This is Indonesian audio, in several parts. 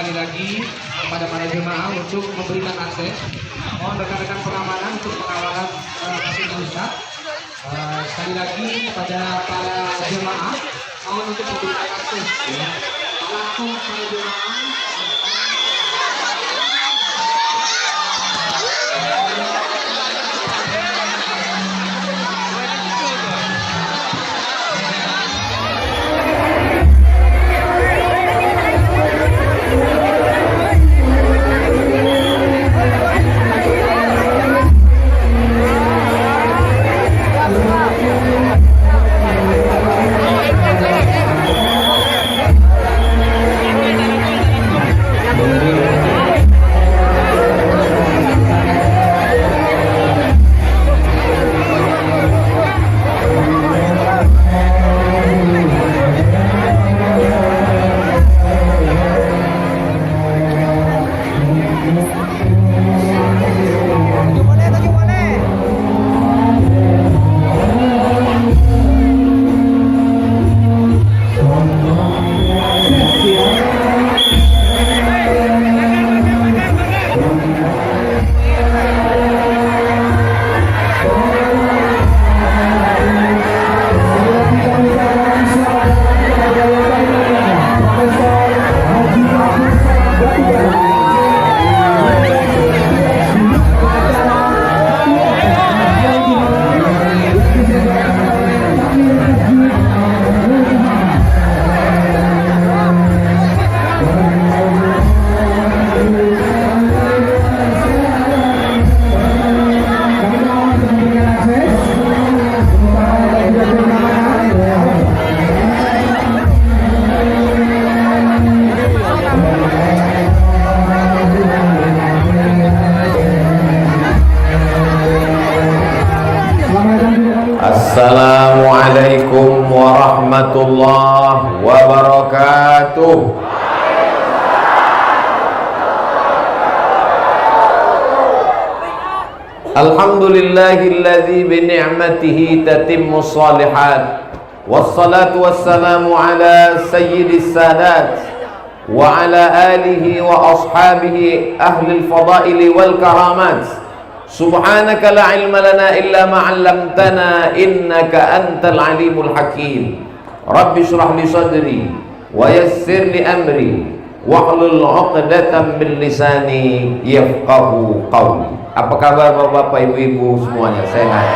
sekali lagi kepada para jemaah untuk memberikan akses. Mohon rekan-rekan pengamanan untuk pengawalan masing-masing Ustaz. Sekali lagi kepada para jemaah mohon untuk memberikan akses. Langsung para jemaah. Assalamualaikum warahmatullahi wabarakatuh. Alhamdulillahilladzi bi ni'matihi tatimmu shalihat. Wassalatu wassalamu ala sayyidis sadat wa ala alihi wa ashabihi ahli al-fadaili wal karamat. Subhanaka la ilma lana illa ma 'allamtana innaka antal alimul hakim. Rabbi shrah li sadri wa yassir li amri wahlul 'uqdatam min lisani yafqahu qawli. Apa kabar Bapak Ibu semuanya? Sehat?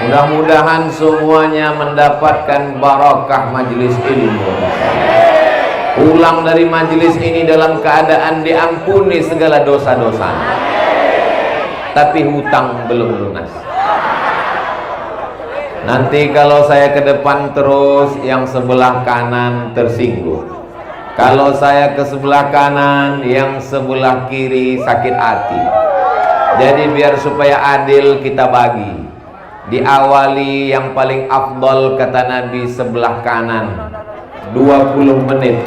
Mudah-mudahan semuanya mendapatkan barakah majelis ilmu. Pulang dari majelis ini dalam keadaan diampuni segala dosa-dosa, tapi hutang belum lunas. Nanti kalau saya ke depan terus, yang sebelah kanan tersinggung. Kalau saya ke sebelah kanan, yang sebelah kiri sakit hati. Jadi biar supaya adil kita bagi. Diawali yang paling afdol kata Nabi sebelah kanan 20 menit,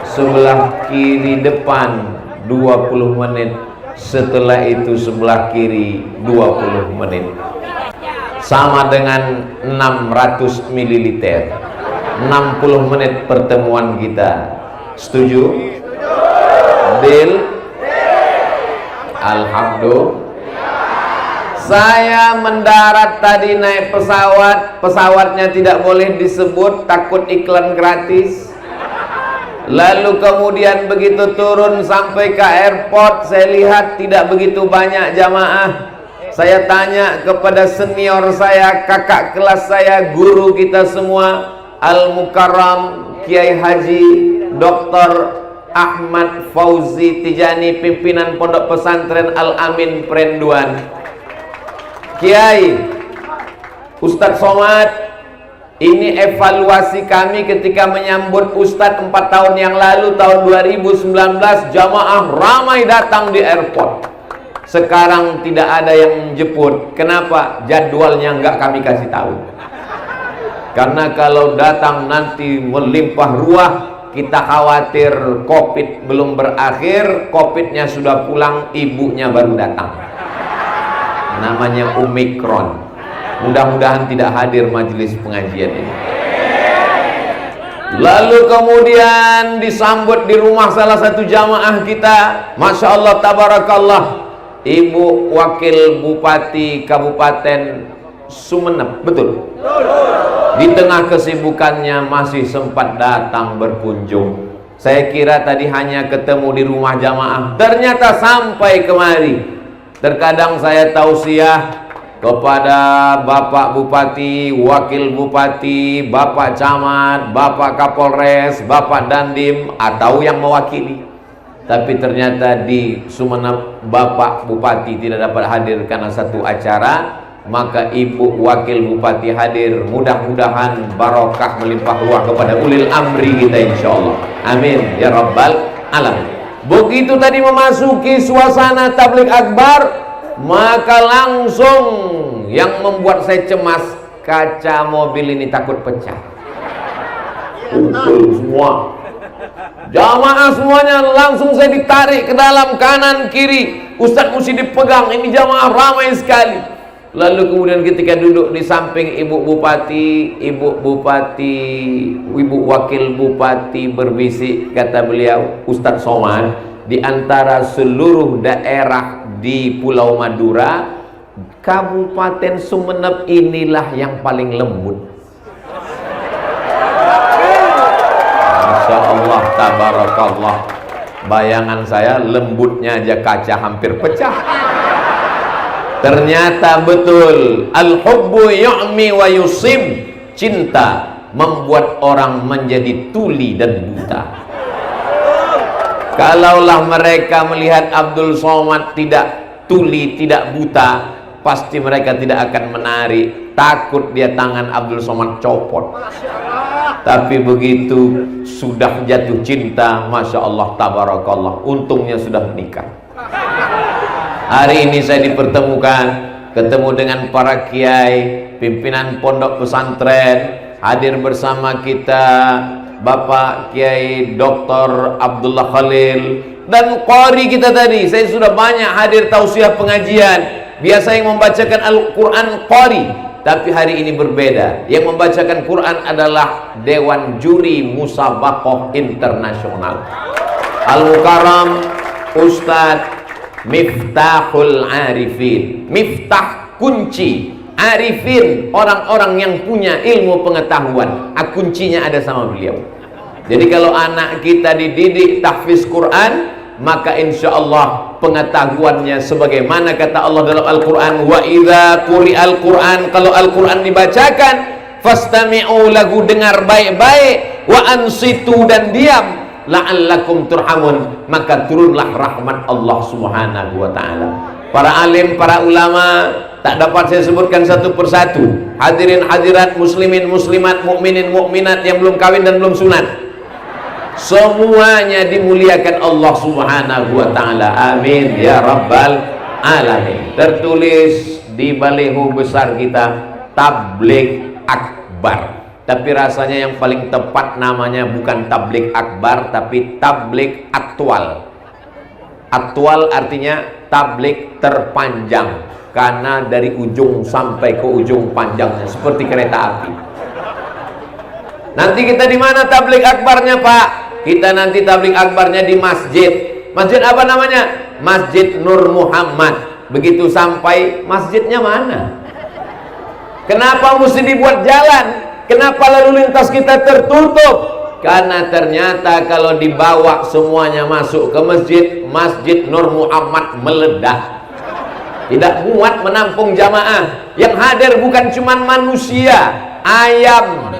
sebelah kiri depan 20 menit, setelah itu sebelah kiri 20 menit, sama dengan 600 ml. 60 menit pertemuan kita. Setuju? Deal? Alhamdulillah. Saya mendarat tadi naik pesawat, pesawatnya tidak boleh disebut, takut iklan gratis. Lalu kemudian begitu turun sampai ke airport, saya lihat tidak begitu banyak jamaah. Saya tanya kepada senior saya, kakak kelas saya, guru kita semua, Al-Mukarram Kiai Haji Dr. Ahmad Fauzi Tijani, pimpinan Pondok Pesantren Al-Amin Perenduan. Kiai, Ustadz Somad, ini evaluasi kami ketika menyambut Ustadz 4 tahun yang lalu, tahun 2019, jamaah ramai datang di airport. Sekarang tidak ada yang menjemput. Kenapa? Jadwalnya nggak kami kasih tahu. Karena kalau datang nanti melimpah ruah, kita khawatir COVID belum berakhir, COVID-nya sudah pulang, ibunya baru datang. Namanya Omikron. Mudah-mudahan tidak hadir majelis pengajian ini. Lalu kemudian disambut di rumah salah satu jamaah kita, Masya Allah, tabarakallah, Ibu Wakil Bupati Kabupaten Sumeneb, betul? Di tengah kesibukannya masih sempat datang berkunjung. Saya kira tadi hanya ketemu di rumah jamaah, ternyata sampai kemari. Terkadang saya tausiah kepada Bapak Bupati, Wakil Bupati, Bapak Camat, Bapak Kapolres, Bapak Dandim, atau yang mewakili. Tapi ternyata di Sumeneb Bapak Bupati tidak dapat hadir karena satu acara, maka Ibu Wakil Bupati hadir. Mudah-mudahan barokah melimpah ruah kepada ulil amri kita insyaallah. Amin ya rabbal alamin. Begitu tadi memasuki suasana tabligh akbar, maka langsung yang membuat saya cemas, kaca mobil ini takut pecah. Kumpul semua jamaah, semuanya langsung saya ditarik ke dalam, kanan kiri. Ustadz mesti dipegang, ini jamaah ramai sekali. Lalu kemudian ketika duduk di samping Ibu Bupati, Ibu Wakil Bupati berbisik, kata beliau, Ustadz Somad, di antara seluruh daerah di Pulau Madura, Kabupaten Sumeneb inilah yang paling lembut. Masya Allah, tabarakallah. Bayangan saya, lembutnya aja kaca hampir pecah. Ternyata betul, al-hubbu yu'mi wa yusim, cinta membuat orang menjadi tuli dan buta. Kalaulah mereka melihat Abdul Somad tidak tuli, tidak buta, pasti mereka tidak akan menarik, takut dia tangan Abdul Somad copot. Tapi begitu sudah jatuh cinta, Masya Allah, tabarakallah, untungnya sudah menikah. Hari ini saya dipertemukan, ketemu dengan para kiai, pimpinan pondok pesantren, hadir bersama kita Bapak Kiai Dr. Abdullah Khalil dan qari kita tadi. Saya sudah banyak hadir tausiah pengajian. Biasa yang membacakan Al-Quran qari, tapi hari ini berbeda. Yang membacakan Quran adalah Dewan Juri Musabaqah Internasional. Al-Mukarram Ustadz Miftahul Arifin. Miftah, kunci. Arifin, orang-orang yang punya ilmu pengetahuan. Kuncinya ada sama beliau. Jadi kalau anak kita dididik tahfiz Quran, maka insya Allah pengetahuannya sebagaimana kata Allah dalam Al-Quran, wa idza quri'al Quran, kalau Al-Quran dibacakan, fastami'u lagu, dengar baik-baik, wa ansitu, dan diam, la'allakum turhamun, maka turunlah rahmat Allah subhanahu wa ta'ala. Para alim, para ulama, tak dapat saya sebutkan satu persatu. Hadirin hadirat, muslimin muslimat, mukminin mukminat yang belum kawin dan belum sunat, semuanya dimuliakan Allah subhanahu wa ta'ala. Amin ya rabbal alamin. Tertulis di baliho besar kita, tabligh akbar. Tapi rasanya yang paling tepat namanya bukan tabligh akbar, tapi tabligh aktual. Aktual artinya tabligh terpanjang, karena dari ujung sampai ke ujung panjangnya seperti kereta api. Nanti kita di mana tabligh akbarnya, Pak? Kita nanti tabligh akbarnya di masjid. Masjid apa namanya? Masjid Nur Muhammad. Begitu sampai, masjidnya mana? Kenapa mesti dibuat jalan? Kenapa lalu lintas kita tertutup? Karena ternyata kalau dibawa semuanya masuk ke masjid, Masjid Nur Muhammad meledak. Tidak muat menampung jamaah. Yang hadir bukan cuma manusia, ayam,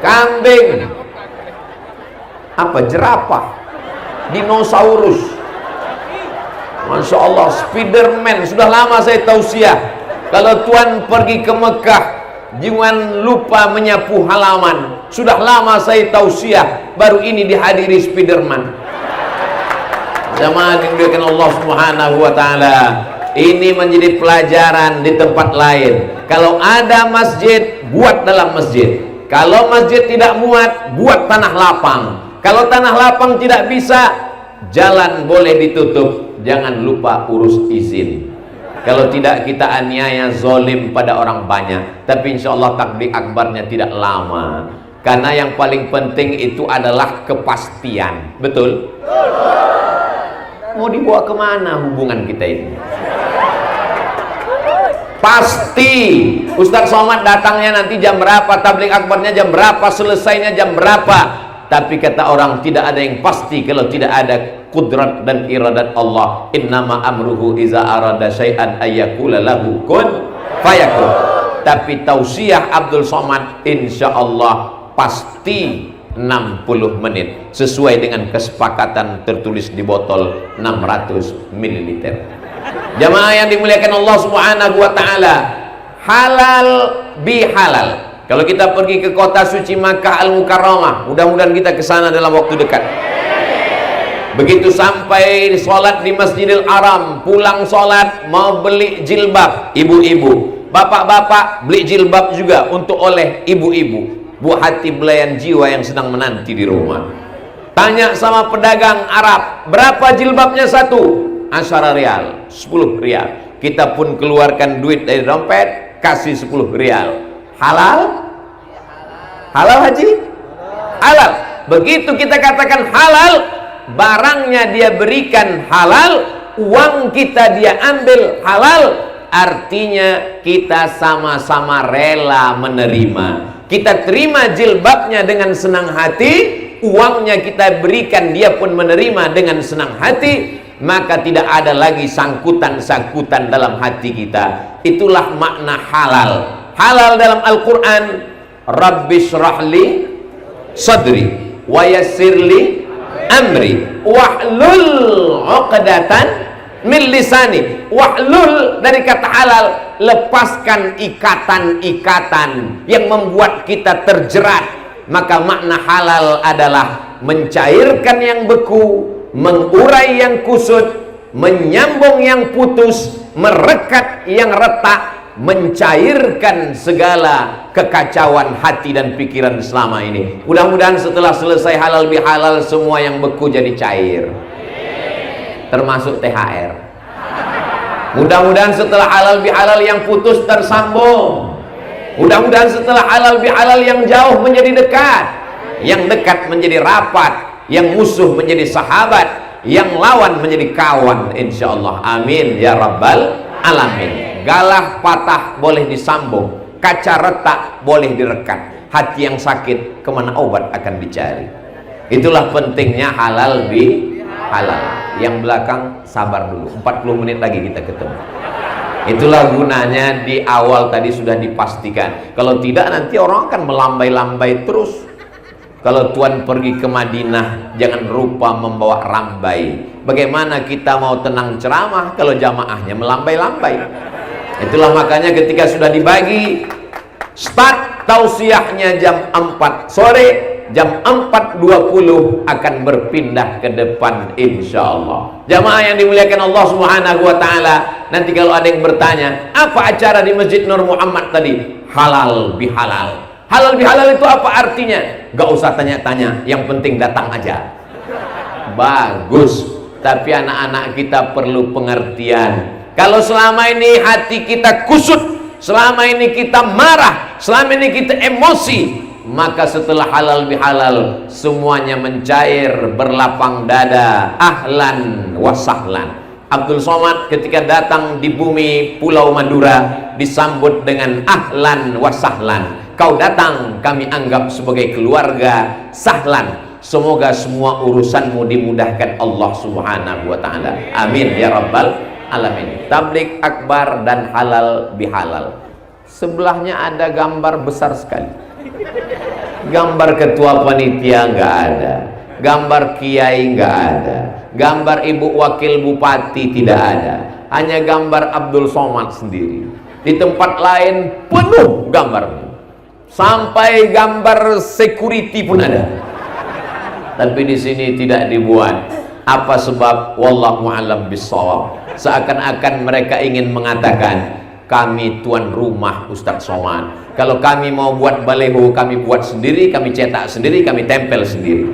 kambing, jerapah, dinosaurus. Masya Allah, Spiderman. Sudah lama saya tausiah, kalau tuan pergi ke Mekah, jangan lupa menyapu halaman. Sudah lama saya tausiah, baru ini dihadiri Spiderman. Jamaah dimuliakan Allah subhanahu wa ta'ala. Ini menjadi pelajaran di tempat lain. Kalau ada masjid, buat dalam masjid. Kalau masjid tidak muat, buat tanah lapang. Kalau tanah lapang tidak bisa, jalan boleh ditutup. Jangan lupa urus izin. Kalau tidak, kita aniaya, zolim pada orang banyak. Tapi insya Allah takbir akbarnya tidak lama. Karena yang paling penting itu adalah kepastian. Betul? Mau dibawa kemana hubungan kita ini? Pasti. Ustaz Somad datangnya nanti jam berapa, tabligh akbarnya jam berapa, selesainya jam berapa. Tapi kata orang, tidak ada yang pasti kalau tidak ada kudrat dan iradat Allah. Innama amruhu iza arada syai'an ayyakula lahu kun fayakun. Tapi tausiah Abdul Somad insyaallah pasti 60 menit sesuai dengan kesepakatan tertulis di botol 600 ml. Jamaah yang dimuliakan Allah Subhanahu wa taala, halal bihalal. Kalau kita pergi ke kota suci Makkah Al-Mukarramah, mudah-mudahan kita ke sana dalam waktu dekat. Begitu sampai sholat di Masjidil Haram, pulang sholat mau beli jilbab, ibu-ibu, bapak-bapak beli jilbab juga untuk oleh ibu-ibu, buah hati belayan jiwa yang sedang menanti di rumah. Tanya sama pedagang Arab, berapa jilbabnya satu? 10 rial, 10 rial. Kita pun keluarkan duit dari dompet, kasih 10 rial. Halal? Halal haji? Halal. Begitu kita katakan halal, barangnya dia berikan halal, uang kita dia ambil halal, artinya kita sama-sama rela menerima. Kita terima jilbabnya dengan senang hati, uangnya kita berikan, dia pun menerima dengan senang hati, maka tidak ada lagi sangkutan-sangkutan dalam hati kita. Itulah makna halal. Halal dalam Al-Quran, Rabbi syrahli sadri wa yassirli amri wahlul uqdatan min lisani. Wahlul dari kata halal, lepaskan ikatan-ikatan yang membuat kita terjerat. Maka makna halal adalah mencairkan yang beku, mengurai yang kusut, menyambung yang putus, merekat yang retak, mencairkan segala kekacauan hati dan pikiran selama ini. Mudah-mudahan setelah selesai halal bihalal, semua yang beku jadi cair, termasuk THR. Mudah-mudahan setelah halal bihalal yang putus tersambung. Mudah-mudahan setelah halal bihalal yang jauh menjadi dekat, yang dekat menjadi rapat, yang musuh menjadi sahabat, yang lawan menjadi kawan, insyaallah. Amin ya rabbal alamin. Galah patah boleh disambung, kaca retak boleh direkat, hati yang sakit kemana obat akan dicari. Itulah pentingnya halal bihalal. Yang belakang sabar dulu, 40 menit lagi kita ketemu. Itulah gunanya di awal tadi sudah dipastikan. Kalau tidak nanti orang akan melambai-lambai terus. Kalau Tuhan pergi ke Madinah, jangan lupa membawa rambai. Bagaimana kita mau tenang ceramah kalau jamaahnya melambai-lambai? Itulah makanya ketika sudah dibagi, start tausiahnya jam 4 sore, jam 4.20 akan berpindah ke depan insyaallah. Jamaah yang dimuliakan Allah Subhanahu wa taala, nanti kalau ada yang bertanya, apa acara di Masjid Nur Muhammad tadi? Halal bihalal. Halal bihalal itu apa artinya? Gak usah tanya-tanya, yang penting datang aja. Bagus, tapi anak-anak kita perlu pengertian. Kalau selama ini hati kita kusut, selama ini kita marah, selama ini kita emosi, maka setelah halal bihalal semuanya mencair, berlapang dada, ahlan wasahlan. Abdul Somad ketika datang di bumi Pulau Madura disambut dengan ahlan wasahlan. Kau datang, kami anggap sebagai keluarga, sahlan. Semoga semua urusanmu dimudahkan Allah Subhanahu wa taala. Amin ya rabbal alamin. Tabligh akbar dan halal bihalal. Sebelahnya ada gambar besar sekali. Gambar ketua panitia nggak ada, gambar kiai nggak ada, gambar ibu wakil bupati tidak ada, hanya gambar Abdul Somad sendiri. Di tempat lain penuh gambarnya, sampai gambar security pun ada. Tapi di sini tidak dibuat. Apa sebab? Wallahu a'lam bissawab. Seakan-akan mereka ingin mengatakan, kami tuan rumah Ustadz Somad. Kalau kami mau buat baleho, kami buat sendiri, kami cetak sendiri, kami tempel sendiri.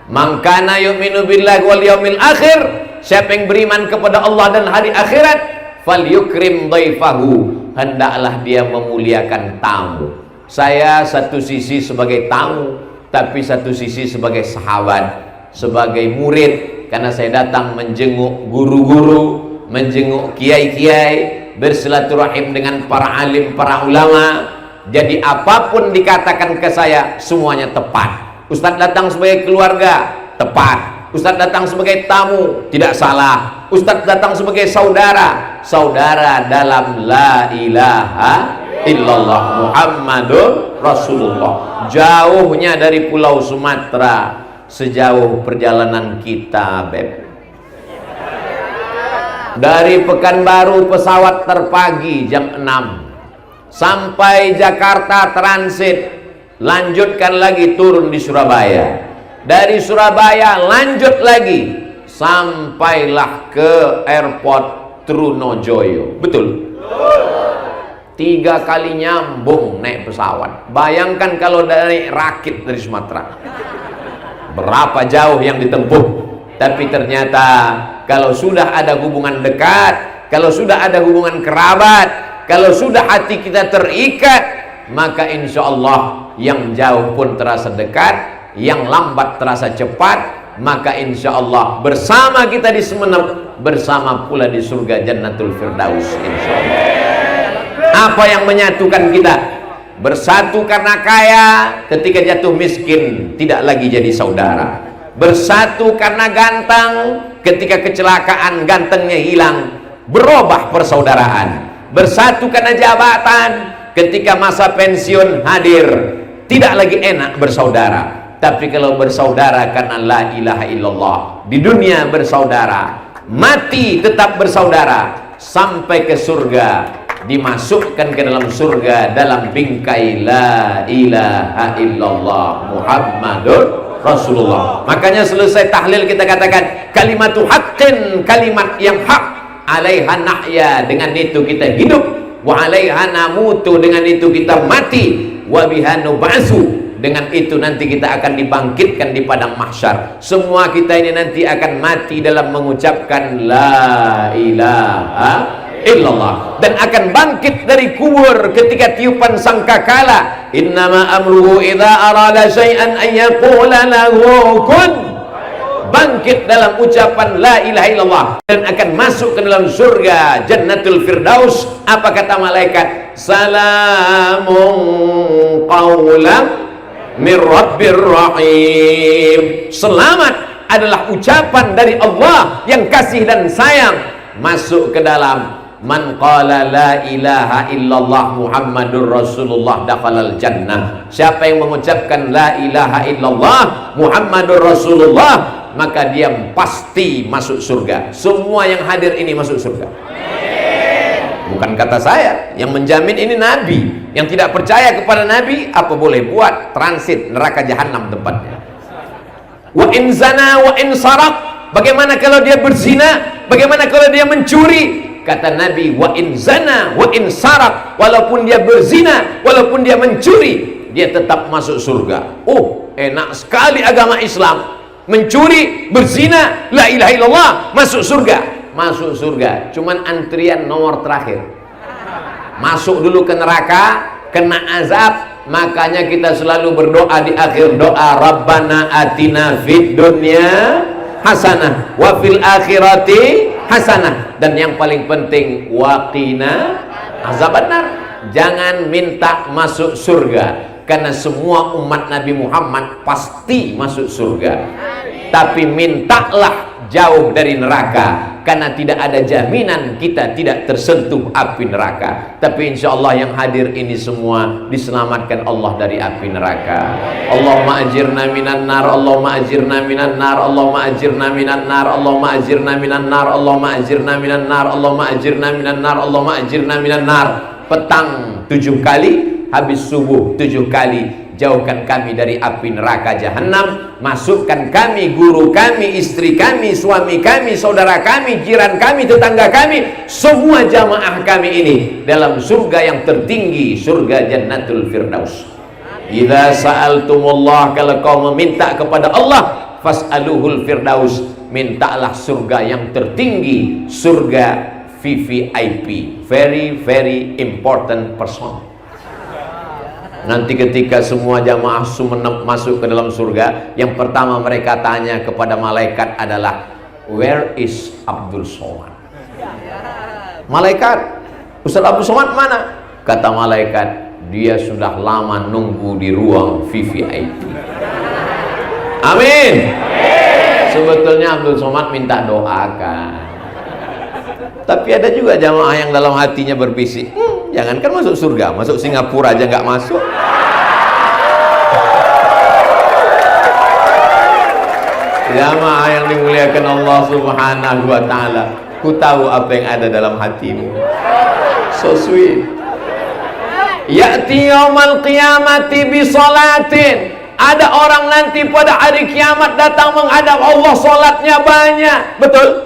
Man kana yu'minu billahi wal yaumil akhir, siapa yang beriman kepada Allah dan hari akhirat, falyukrim dhaifahu, hendaklah dia memuliakan tamu. Saya satu sisi sebagai tamu, tapi satu sisi sebagai sahabat, sebagai murid, karena saya datang menjenguk guru-guru, menjenguk kiai-kiai, bersilaturahim dengan para alim, para ulama. Jadi apapun dikatakan ke saya, semuanya tepat. Ustadz datang sebagai keluarga, tepat. Ustadz datang sebagai tamu, tidak salah. Ustadz datang sebagai saudara, saudara dalam la ilaha illallah Muhammadur Rasulullah. Jauhnya dari Pulau Sumatera sejauh perjalanan kita, Beb. Dari Pekanbaru pesawat terpagi jam 6 sampai Jakarta transit, lanjutkan lagi turun di Surabaya. Dari Surabaya lanjut lagi sampailah ke airport Trunojoyo. Betul? 3 kali nyambung naik pesawat. Bayangkan kalau dari rakit dari Sumatera, berapa jauh yang ditempuh. Tapi ternyata kalau sudah ada hubungan dekat, kalau sudah ada hubungan kerabat, kalau sudah hati kita terikat, maka insya Allah yang jauh pun terasa dekat, yang lambat terasa cepat. Maka insya Allah bersama kita di Sumeneb, bersama pula di surga Jannatul Firdaus, insya Allah. Apa yang menyatukan kita? Bersatu karena kaya, ketika jatuh miskin tidak lagi jadi saudara. Bersatu karena ganteng, ketika kecelakaan gantengnya hilang, berubah persaudaraan. Bersatu karena jabatan, ketika masa pensiun hadir, tidak lagi enak bersaudara. Tapi kalau bersaudara karena la ilaha illallah, di dunia bersaudara, mati tetap bersaudara, sampai ke surga, dimasukkan ke dalam surga dalam bingkai la ilaha illallah Muhammadur Rasulullah. Makanya selesai tahlil kita katakan kalimatu haqqin, kalimat yang hak, alaiha nahya, dengan itu kita hidup, wa alaiha namutu, dengan itu kita mati, wa biha nub'atsu, dengan itu nanti kita akan dibangkitkan di padang mahsyar. Semua kita ini nanti akan mati dalam mengucapkan la ilaha illallah, dan akan bangkit dari kubur ketika tiupan sangkakala. Innama amruhu idza arada syai'an an yaqula lahu kun. Bangkit dalam ucapan la ilaha illallah, dan akan masuk ke dalam surga Jannatul Firdaus. Apa kata malaikat? Salamun qaulan mir rabbir rahim. Selamat adalah ucapan dari Allah yang kasih dan sayang. Masuk ke dalam man qala la ilaha illallah Muhammadur Rasulullah dakhalal jannah. Siapa yang mengucapkan la ilaha illallah Muhammadur Rasulullah, maka dia pasti masuk surga. Semua yang hadir ini masuk surga. Bukan kata saya, yang menjamin ini Nabi. Yang tidak percaya kepada Nabi, apa boleh buat? Transit neraka jahanam tempatnya. Wa in zana wa in sarak. Bagaimana kalau dia berzina? Bagaimana kalau dia mencuri? Kata Nabi, wa in zana wa in sarak, walaupun dia berzina, walaupun dia mencuri, dia tetap masuk surga. Oh, enak sekali agama Islam. Mencuri, berzina, la ilaha illallah, masuk surga. Masuk surga, cuman antrian nomor terakhir. Masuk dulu ke neraka, kena azab. Makanya kita selalu berdoa di akhir doa, Rabbana atina fid dunya hasanah wa fil akhirati hasanah, dan yang paling penting waqina azabannar. Jangan minta masuk surga, karena semua umat Nabi Muhammad pasti masuk surga. Tapi mintalah jauh dari neraka, karena tidak ada jaminan kita tidak tersentuh api neraka. Tapi insya Allah yang hadir ini semua diselamatkan Allah dari api neraka. Allahumma ajirna minan nar, Allahumma ajirna minan nar, Allahumma ajirna minan nar, Allahumma ajirna minan nar, Allahumma ajirna minan nar, Allahumma ajirna minan nar, Allahumma ajirna minan nar. Petang 7 kali, habis subuh 7 kali. Jauhkan kami dari api neraka jahanam, masukkan kami, guru kami, istri kami, suami kami, saudara kami, jiran kami, tetangga kami, semua jamaah kami ini dalam surga yang tertinggi, surga Jannatul Firdaus. Idza sa'altumullah, kalau kau meminta kepada Allah, fas'aluhul firdaus, mintalah surga yang tertinggi, surga VVIP, very very important person. Nanti ketika semua jamaah Sumeneb masuk ke dalam surga, yang pertama mereka tanya kepada malaikat adalah, where is Abdul Somad? Malaikat, Ustaz Abdul Somad mana? Kata malaikat, dia sudah lama nunggu di ruang VVIP. Amin. Sebetulnya Abdul Somad minta doakan, tapi ada juga jamaah yang dalam hatinya berbisik, jangankan masuk surga, masuk Singapura aja nggak masuk. Jamaah yang dimuliakan Allah Subhanahu wa ta'ala, ku tahu apa yang ada dalam hatimu. So sweet. Ya'ti yaumal qiyamati bi salatin. Ada orang nanti pada hari kiamat datang menghadap Allah, salatnya banyak. Betul?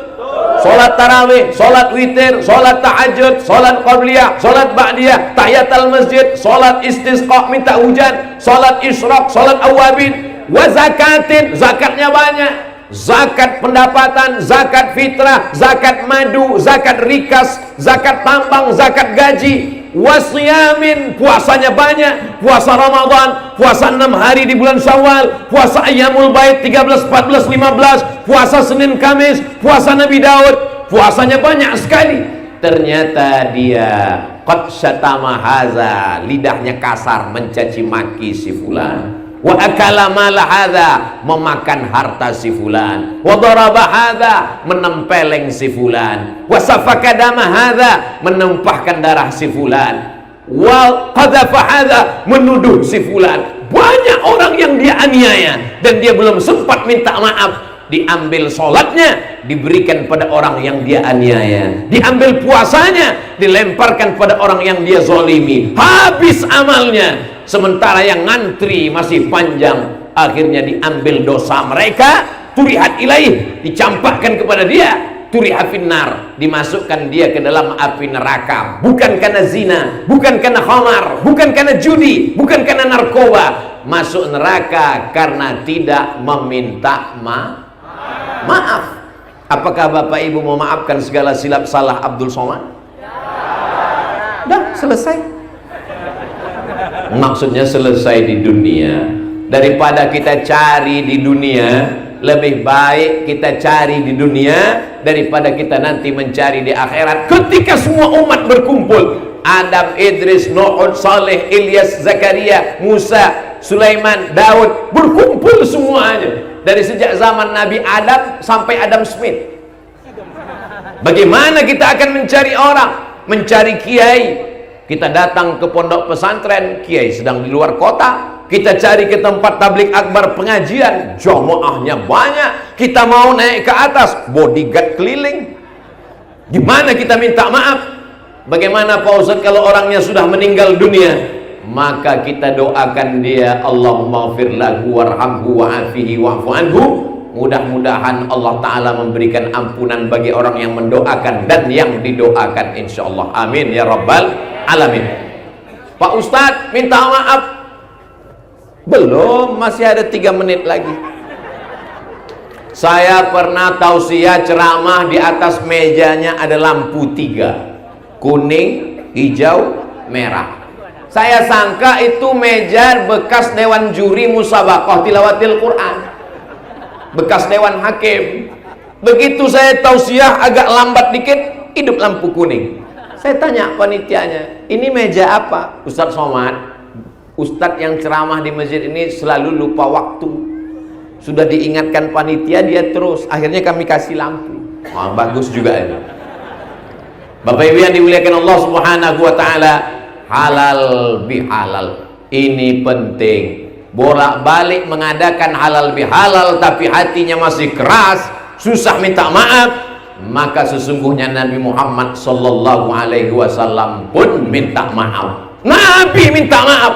Salat tarawih, salat witir, salat tahajud, salat qabliyah, salat ba'diyah, tahiyatul masjid, salat istisqa minta hujan, salat isyraq, salat awabin, wa zakatin, zakatnya banyak. Zakat pendapatan, zakat fitrah, zakat madu, zakat rikas, zakat tambang, zakat gaji. Wasiyamin, puasanya banyak, puasa Ramadan, puasa 6 hari di bulan Syawal, puasa Ayyamul Bait 13, 14, 15, puasa Senin Kamis, puasa Nabi Daud, puasanya banyak sekali. Ternyata dia qad syatama haza, lidahnya kasar mencaci maki si fulan. Wa akala mala hadza, memakan harta si fulan. Wa daraba hadza, menempeleng si fulan. Wa safaka dama hadza, menumpahkan darah si fulan. Wa qadhafa hadza, menuduh si fulan. Banyak orang yang dia aniaya dan dia belum sempat minta maaf. Diambil sholatnya, diberikan pada orang yang dia aniaya. Diambil puasanya, dilemparkan pada orang yang dia zolimi. Habis amalnya. Sementara yang ngantri masih panjang. Akhirnya diambil dosa mereka, turihat ilaih, dicampakkan kepada dia, turihat finnar, dimasukkan dia ke dalam api neraka. Bukan karena zina, bukan karena khamar, bukan karena judi, bukan karena narkoba. Masuk neraka karena tidak meminta maaf. Apakah Bapak Ibu mau maafkan segala silap salah Abdul Somad? Dah selesai. Maksudnya selesai di dunia. Daripada kita cari di dunia, lebih baik kita cari di dunia daripada kita nanti mencari di akhirat. Ketika semua umat berkumpul, Adam, Idris, Nuh, Saleh, Ilyas, Zakaria, Musa, Sulaiman, Daud, berkumpul semuanya. Dari sejak zaman Nabi Adam sampai Adam Smith. Bagaimana kita akan mencari orang? Mencari kiai. Kita datang ke pondok pesantren, kiai sedang di luar kota. Kita cari ke tempat tablik akbar pengajian, jamaahnya banyak. Kita mau naik ke atas, bodyguard keliling. Gimana kita minta maaf? Bagaimana Pak Ustaz kalau orangnya sudah meninggal dunia? Maka kita doakan dia, Allahumma ighfir lahu warhamhu wa'afihi wa'fu anhu. Mudah-mudahan Allah Ta'ala memberikan ampunan bagi orang yang mendoakan dan yang didoakan, insyaallah. Amin ya rabbal alamin. Pak Ustadz minta maaf. Belum, masih ada 3 menit lagi. Saya pernah tausiah ceramah, di atas mejanya ada lampu 3, kuning, hijau, merah. Saya sangka itu meja bekas dewan juri musabaqah tilawatil Quran, bekas dewan hakim. Begitu saya tausiah agak lambat dikit, hidup lampu kuning. Saya tanya panitianya, ini meja apa? Ustadz Somad, Ustadz yang ceramah di masjid ini selalu lupa waktu. Sudah diingatkan panitia, dia terus. Akhirnya kami kasih lampu. Wah, bagus juga ini. Bapak Ibu yang dimuliakan Allah Subhanahu wa Ta'ala, halal bihalal ini penting. Bolak-balik mengadakan halal bihalal tapi hatinya masih keras, susah minta maaf, maka sesungguhnya Nabi Muhammad sallallahu alaihi wasallam pun minta maaf. Nabi minta maaf.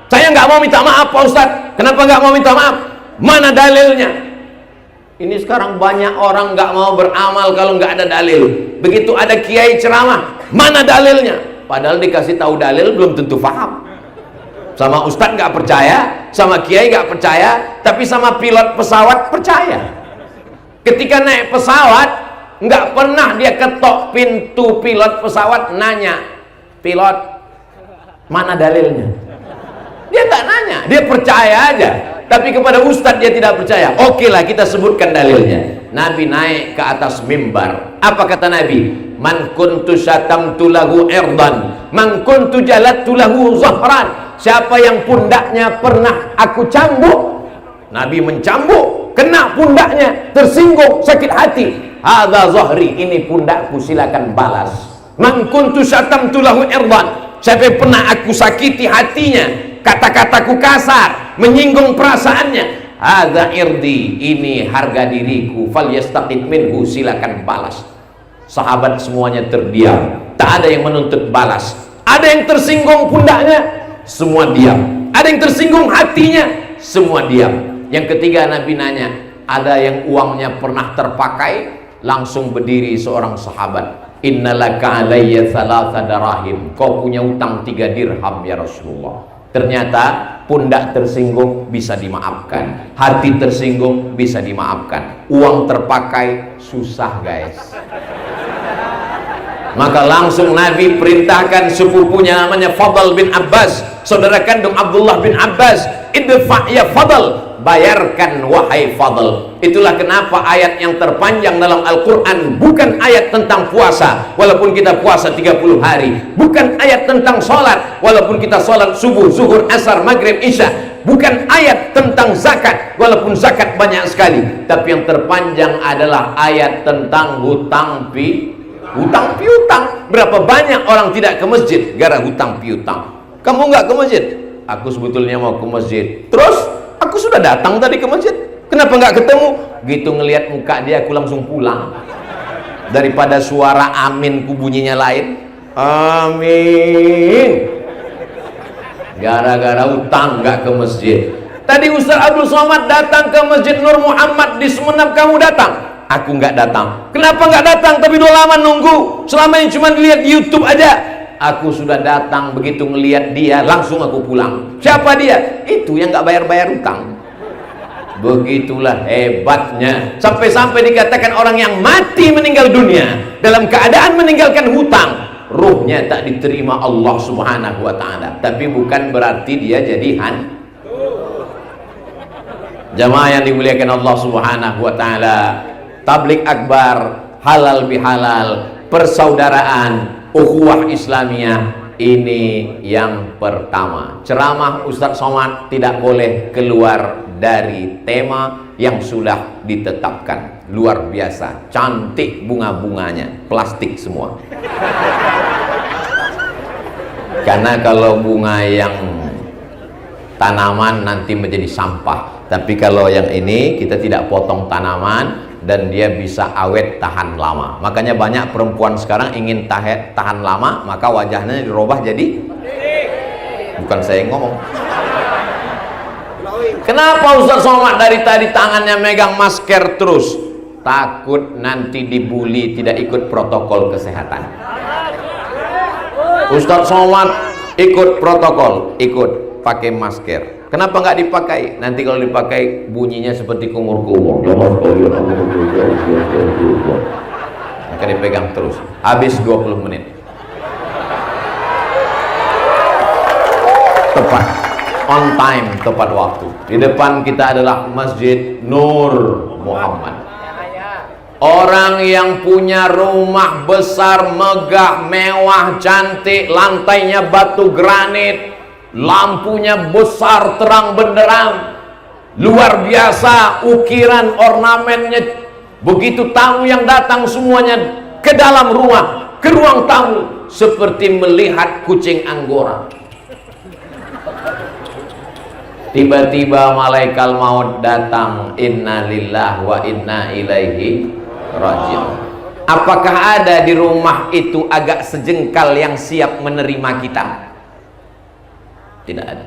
Saya nggak mau minta maaf Pak Ustaz. Kenapa nggak mau minta maaf? Mana dalilnya? Ini sekarang banyak orang nggak mau beramal kalau nggak ada dalil. Begitu ada kiai ceramah, mana dalilnya? Padahal dikasih tahu dalil belum tentu paham. Sama ustadz nggak percaya, sama kiai nggak percaya, tapi sama pilot pesawat percaya. Ketika naik pesawat, nggak pernah dia ketok pintu pilot pesawat nanya, pilot mana dalilnya? Dia tak nanya, dia percaya aja. Tapi kepada ustadz dia tidak percaya. Oke lah, kita sebutkan dalilnya. Nabi naik ke atas mimbar. Apa kata Nabi? Man kuntu syatamtu lahu irdan, man kuntu jalattu lahu zahran. Siapa yang pundaknya pernah aku cambuk, Nabi mencambuk, kena pundaknya, tersinggung, sakit hati. Hadza zahri, ini pundakku, silakan balas. Man kuntu syatamtu lahu irdan, siapa yang pernah aku sakiti hatinya, kata-kataku kasar, menyinggung perasaannya, hadza irdi, ini harga diriku, falyastaqid minhu, silakan balas. Sahabat semuanya terdiam, tak ada yang menuntut balas. Ada yang tersinggung pundaknya, semua diam. Ada yang tersinggung hatinya, semua diam. Yang ketiga Nabi nanya, ada yang uangnya pernah terpakai? Langsung berdiri seorang sahabat, innalaka alayya thalatha darahim, kau punya utang 3 dirham ya Rasulullah. Ternyata pundak tersinggung bisa dimaafkan, hati tersinggung bisa dimaafkan, uang terpakai susah guys. Maka langsung Nabi perintahkan sepupunya namanya Fadl bin Abbas, saudara kandung Abdullah bin Abbas, idfa' ya Fadl, bayarkan wahai Fadl. Itulah kenapa ayat yang terpanjang dalam Al-Quran bukan ayat tentang puasa, walaupun kita puasa 30 hari, bukan ayat tentang sholat, walaupun kita sholat subuh, zuhur, asar, maghrib, isya, bukan ayat tentang zakat, walaupun zakat banyak sekali, tapi yang terpanjang adalah ayat tentang hutang piutang. Berapa banyak orang tidak ke masjid gara hutang piutang. Kamu nggak ke masjid? Aku sebetulnya mau ke masjid. Terus aku sudah datang tadi ke masjid, kenapa nggak ketemu? Gitu ngelihat muka dia aku langsung pulang, daripada suara amin ku bunyinya lain. Amin, gara-gara utang nggak ke masjid. Tadi Ustaz Abdul Somad datang ke Masjid Nur Muhammad di Sumeneb, kamu datang? Aku nggak datang. Kenapa nggak datang? Tapi udah lama nunggu. Selama ini cuma lihat di YouTube aja. Aku sudah datang, begitu ngelihat dia langsung aku pulang. Siapa dia? Itu yang nggak bayar-bayar utang. Begitulah hebatnya. Sampai-sampai dikatakan orang yang mati meninggal dunia dalam keadaan meninggalkan hutang, ruhnya tak diterima Allah Subhanahu wa taala. Tapi bukan berarti dia jadi jamaah yang dimuliakan Allah Subhanahu wa taala. Tablik akbar, halal bihalal, persaudaraan, ukhuwah Islamiyah, ini yang pertama. Ceramah Ustadz Somad tidak boleh keluar dari tema yang sudah ditetapkan. Luar biasa, cantik bunga-bunganya, plastik semua. Karena kalau bunga yang tanaman nanti menjadi sampah, tapi kalau yang ini kita tidak potong tanaman dan dia bisa awet tahan lama. Makanya banyak perempuan sekarang ingin tahan lama, maka wajahnya dirubah jadi, bukan saya yang ngomong. Kenapa Ustaz Somad dari tadi tangannya megang masker terus? Takut nanti dibully tidak ikut protokol kesehatan. Ustaz Somad ikut protokol, ikut pakai masker. Kenapa nggak dipakai? Nanti kalau dipakai bunyinya seperti kumur-kumur. Maka dipegang terus. Habis 20 menit. Tepat. On time, tepat waktu. Di depan kita adalah Masjid Nur Muhammad. Orang yang punya rumah besar, megah, mewah, cantik, lantainya batu granit, lampunya besar terang benderang, luar biasa, ukiran ornamennya. Begitu tamu yang datang semuanya ke dalam rumah, ke ruang tamu, seperti melihat kucing Anggora. Tiba-tiba malaikat maut datang, inna lillahi wa inna ilaihi raji'un. Apakah ada di rumah itu agak sejengkal yang siap menerima kita? Tidak ada.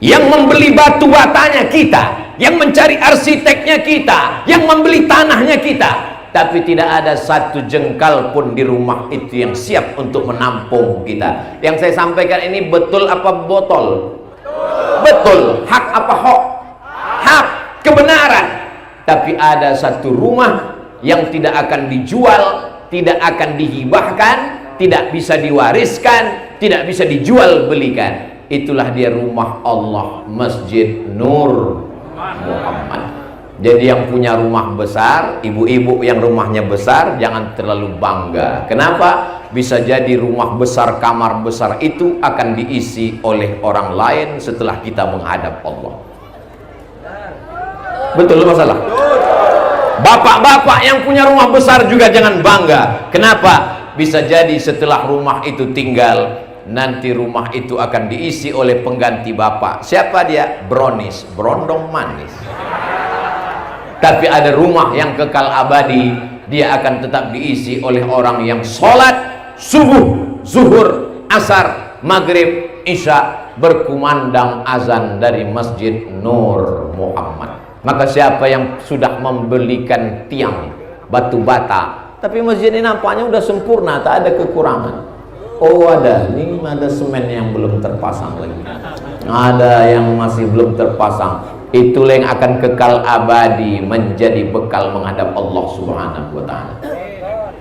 Yang membeli batu batanya kita, yang mencari arsiteknya kita, yang membeli tanahnya kita, tapi tidak ada satu jengkal pun di rumah itu yang siap untuk menampung kita. Yang saya sampaikan ini betul apa botol? Betul. Hak apa hoax? Hak, kebenaran. Tapi ada satu rumah yang tidak akan dijual, tidak akan dihibahkan, tidak bisa diwariskan, tidak bisa dijual belikan. itulah dia rumah Allah, Masjid Nur Muhammad. Jadi yang punya rumah besar, ibu-ibu yang rumahnya besar, jangan terlalu bangga. Kenapa? Bisa jadi rumah besar, kamar besar itu akan diisi oleh orang lain setelah kita menghadap Allah. Betul masalah? Bapak-bapak yang punya rumah besar juga jangan bangga. Kenapa? Bisa jadi setelah rumah itu tinggal, nanti rumah itu akan diisi oleh pengganti bapak. Siapa dia? Brownies, berondong manis. Tapi ada rumah yang kekal abadi, dia akan tetap diisi oleh orang yang sholat subuh, zuhur, asar, maghrib, isya, berkumandang azan dari Masjid Nur Muhammad. Maka siapa yang sudah membelikan tiang batu bata, tapi masjid ini nampaknya udah sempurna, tak ada kekurangan. Oh ada, ini ada semen yang belum terpasang lagi, ada yang masih belum terpasang. Itulah yang akan kekal abadi menjadi bekal menghadap Allah Subhanahu wa ta'ala.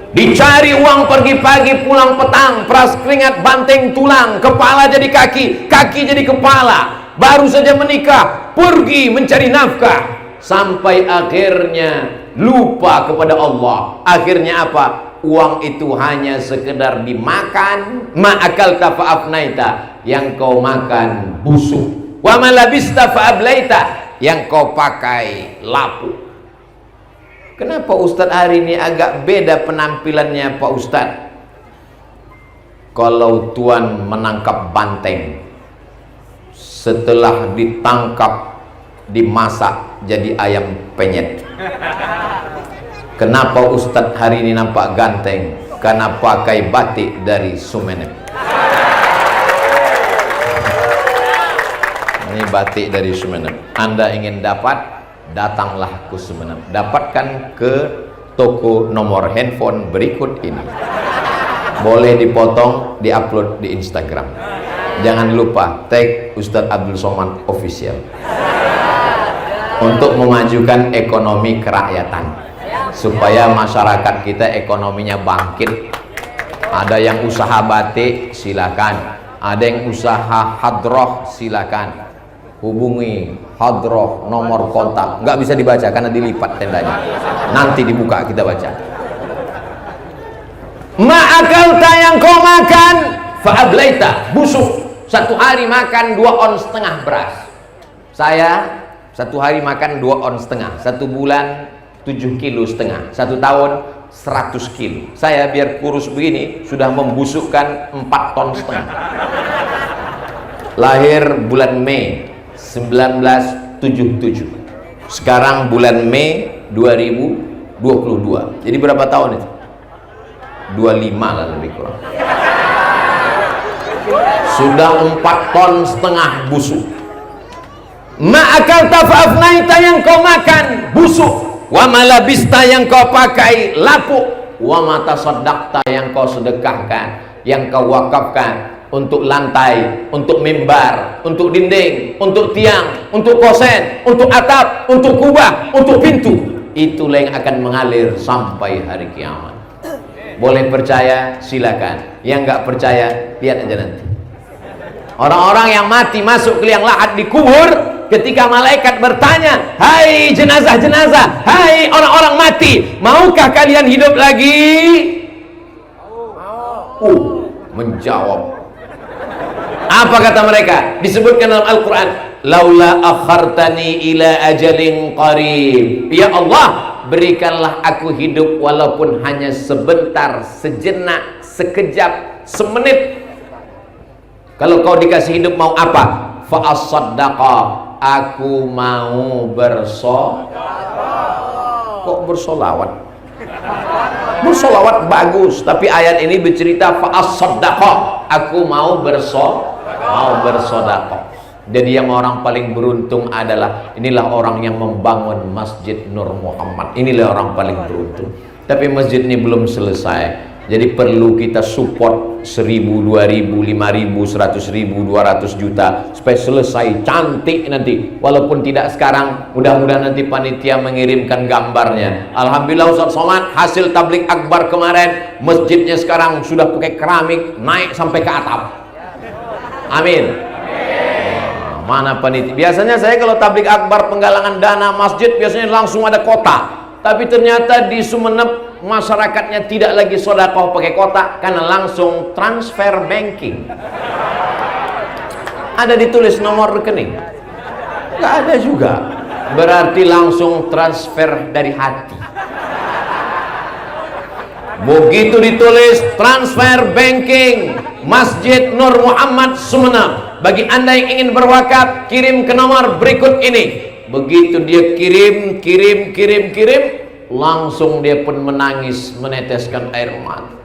Dicari uang pergi pagi pulang petang, peras keringat banting tulang, kepala jadi kaki, kaki jadi kepala, baru saja menikah pergi mencari nafkah, sampai akhirnya lupa kepada Allah. Akhirnya apa? Uang itu hanya sekedar dimakan. Ma'akalta fa'afnaita, yang kau makan busuk. Wa malabista fa'ablaita, yang kau pakai lapuk. Kenapa Ustadz hari ini agak beda penampilannya Pak Ustadz? Kalau Tuan menangkap banteng, setelah ditangkap dimasak jadi ayam penyet. Kenapa Ustadz hari ini nampak ganteng? Karena pakai batik dari Sumeneb. Ini batik dari Sumeneb. Anda ingin dapat, datanglah ke Sumeneb. Dapatkan ke toko nomor handphone berikut ini. Boleh dipotong, diupload di Instagram. Jangan lupa tag Ustadz Abdul Somad Official untuk memajukan ekonomi kerakyatan, supaya masyarakat kita ekonominya bangkit. Ada yang usaha batik, silakan. Ada yang usaha hadroh, silakan. Hubungi hadroh, nomor kontak. Nggak bisa dibaca karena dilipat tendanya. Nanti dibuka kita baca. Ma'akalta, yang kau makan, fa'ablaita, busuk. Satu hari makan 2 ons setengah beras. Saya satu hari makan 2 ons setengah. 1 bulan 7,5 kilo. 1 tahun 100 kilo. Saya biar kurus begini sudah membusukkan 4,5 ton. Lahir bulan Mei 1977. Sekarang bulan Mei 2022. Jadi berapa tahun itu? 25 lah lebih kurang. Sudah 4,5 ton busuk. Ma'akalta fa'afnaita, yang kau makan busuk. Wa malabista, yang kau pakai lapuk. Wa matasaddaqta, yang kau sedekahkan, yang kau wakafkan untuk lantai, untuk mimbar, untuk dinding, untuk tiang, untuk kosen, untuk atap, untuk kubah, untuk pintu. Itulah yang akan mengalir sampai hari kiamat. Boleh percaya silakan, yang nggak percaya lihat aja nanti. Orang-orang yang mati masuk ke liang lahat dikubur, ketika malaikat bertanya, hai jenazah-jenazah, hai orang-orang mati, maukah kalian hidup lagi? Menjawab. Apa kata mereka? Disebutkan dalam Al-Quran, laula akhartani ila ajalin qarib, ya Allah, berikanlah aku hidup walaupun hanya sebentar, sejenak, sekejap, semenit. Kalau kau dikasih hidup mau apa? Fa'as-saddaqa, aku mau bersolawat. Kok bersolawat? Bersolawat bagus, tapi ayat ini bercerita fa'as-saddaqa, aku mau bersedekah. Jadi yang orang paling beruntung adalah, inilah orang yang membangun Masjid Nur Muhammad. Inilah orang paling beruntung. Tapi masjid ini belum selesai. Jadi perlu kita support 1.000, 2.000, 5.000, 100.000, 200 juta supaya selesai cantik nanti. Walaupun tidak sekarang, mudah-mudahan nanti panitia mengirimkan gambarnya. Alhamdulillah Ustaz Somad, hasil tablik akbar kemarin, masjidnya sekarang sudah pakai keramik, naik sampai ke atap. Amin. Mana panitia? Biasanya saya kalau tablik akbar penggalangan dana masjid biasanya langsung ada kotak. Tapi ternyata di Sumeneb masyarakatnya tidak lagi sedekah pakai kotak karena langsung transfer banking. Ada ditulis nomor rekening? Nggak ada juga. Berarti langsung transfer dari hati. Begitu ditulis transfer banking Masjid Nur Muhammad Sumeneb, bagi anda yang ingin berwakaf kirim ke nomor berikut ini. Begitu dia kirim, langsung dia pun menangis, meneteskan air mata.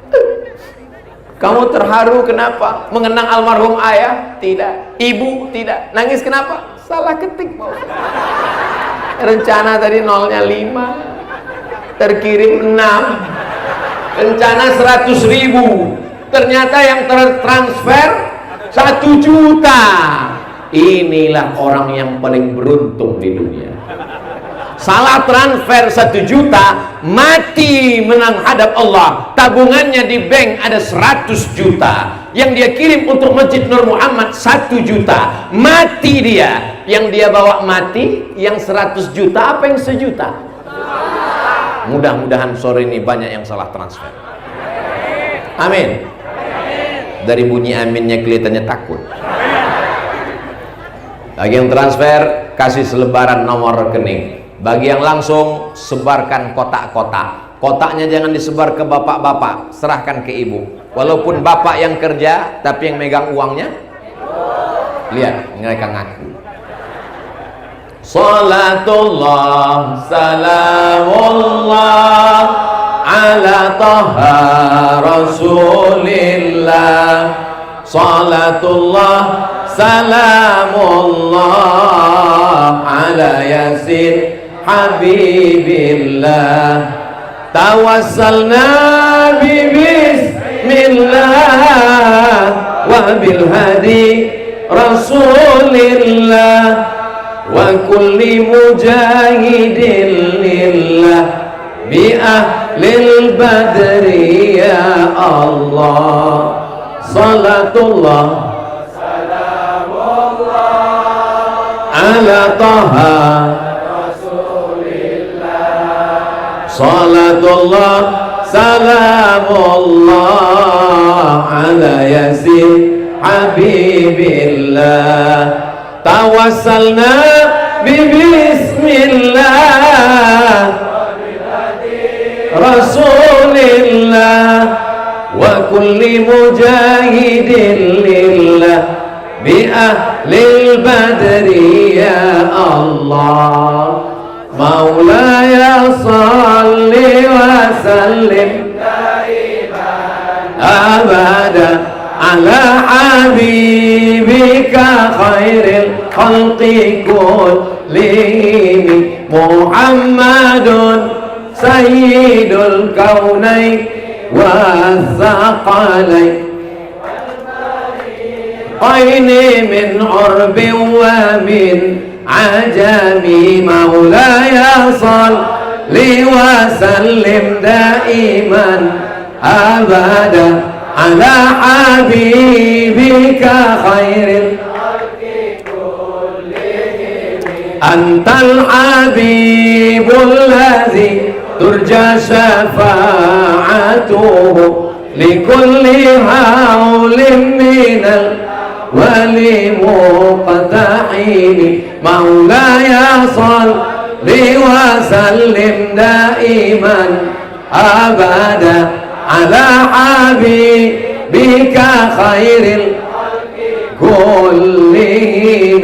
Kamu terharu kenapa? Mengenang almarhum ayah? Tidak. Ibu? Tidak. Nangis kenapa? Salah ketik, Pak. Rencana tadi nolnya 5, terkirim 6. Rencana 100.000, ternyata yang tertransfer 1 juta. Inilah orang yang paling beruntung di dunia. Salah transfer 1 juta, mati menang hadap Allah. Tabungannya di bank ada 100 juta. Yang dia kirim untuk Masjid Nur Muhammad 1 juta. Mati dia. Yang dia bawa mati, yang 100 juta apa yang 1 juta? Mudah-mudahan sore ini banyak yang salah transfer. Amin. Dari bunyi aminnya kelihatannya takut. Bagi yang transfer, kasih selebaran nomor rekening. Bagi yang langsung, sebarkan kotak-kotak. Kotaknya jangan disebar ke bapak-bapak, serahkan ke ibu. Walaupun bapak yang kerja, tapi yang megang uangnya, lihat mereka ngaku. Salatullah salamullah ala taha rasulillah. Salatullah salamullah ala yasin habibillah. Tawassalna bismillah wa bil hadi rasulillah wa kulli mujahidin lillah bi ahlil badri ya Allah. Salatullah salamullah ala taha rasulillah. Salatullah salamullah ala yasin habibillah. Tawassalna bismillah rasulillah wa kulli mujahidin lillah bi ahlil badri ya Allah. Maulaya salli wa sallim daiman abada ala habibika khairil khalqi kullihim Muhammadun sayyidul kaunain wa thaqalain qaini min urbin wa min ajami. Maulaya salli wa sallim daiman abada ala habibika khairil khalqi kullihim. Antal habibul ladzi turja syafa'atuhu likulli haulin minal wali muqta'ini. Maulaya salli wa sallim daiman abada ala habibika khairil kullihim.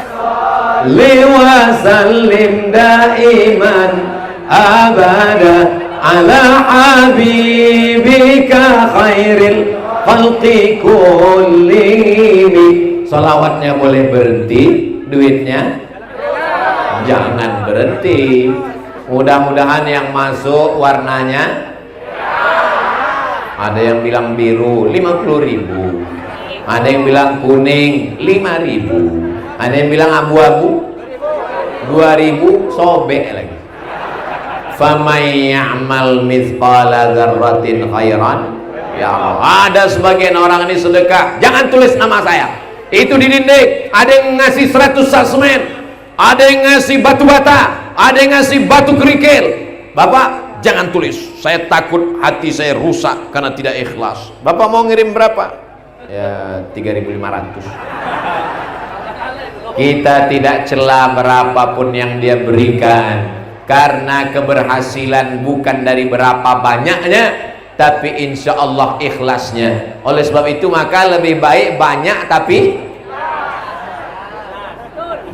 Salli wa sallim daiman abada ala habibika khairil khalqi kullihim. Salawatnya boleh berhenti, duitnya jangan berhenti. Mudah-mudahan yang masuk warnanya, ada yang bilang biru 50.000, ada yang bilang kuning 5.000, ada yang bilang abu-abu 2.000, sobek lagi. Famay ya'mal mithqala dzarratin khairan ya Allah. Ada sebagian orang ini sedekah, jangan tulis nama saya. Itu di dinding. Ada yang ngasih 100 sak semen, ada yang ngasih batu bata, ada yang ngasih batu kerikil. Bapak jangan tulis, saya takut hati saya rusak karena tidak ikhlas. Bapak mau ngirim berapa? Ya 3.500. Kita tidak cela berapapun yang dia berikan, karena keberhasilan bukan dari berapa banyaknya, tapi insya Allah ikhlasnya. Oleh sebab itu maka lebih baik banyak tapi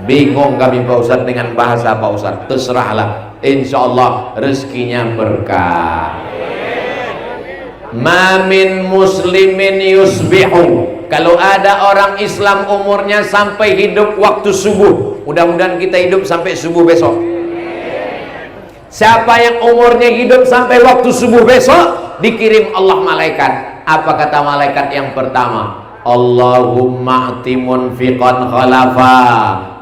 bingung kami Pak Ustadz dengan bahasa Pak Ustadz. Terserahlah, insya Allah rezekinya berkah. Mamin muslimin yusbihu, kalau ada orang Islam umurnya sampai hidup waktu subuh, mudah-mudahan kita hidup sampai subuh besok. Siapa yang umurnya hidup sampai waktu subuh besok, dikirim Allah malaikat. Apa kata malaikat yang pertama? Allahumma atimun fiqan khalafa,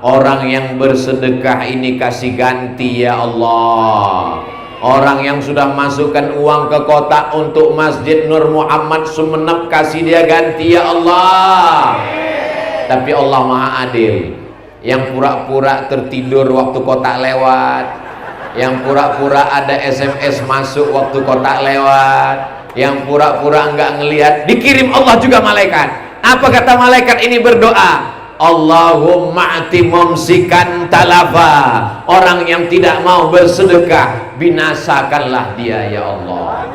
orang yang bersedekah ini kasih ganti ya Allah. Orang yang sudah masukkan uang ke kotak untuk Masjid Nur Muhammad Sumenep, kasih dia ganti ya Allah. Tapi Allah Maha Adil. Yang pura-pura tertidur waktu kotak lewat, yang pura-pura ada SMS masuk waktu kotak lewat, yang pura-pura enggak ngelihat, dikirim Allah juga malaikat. Apa kata malaikat ini berdoa? Allahumma ati mumsikan talafa, orang yang tidak mau bersedekah binasakanlah dia ya Allah.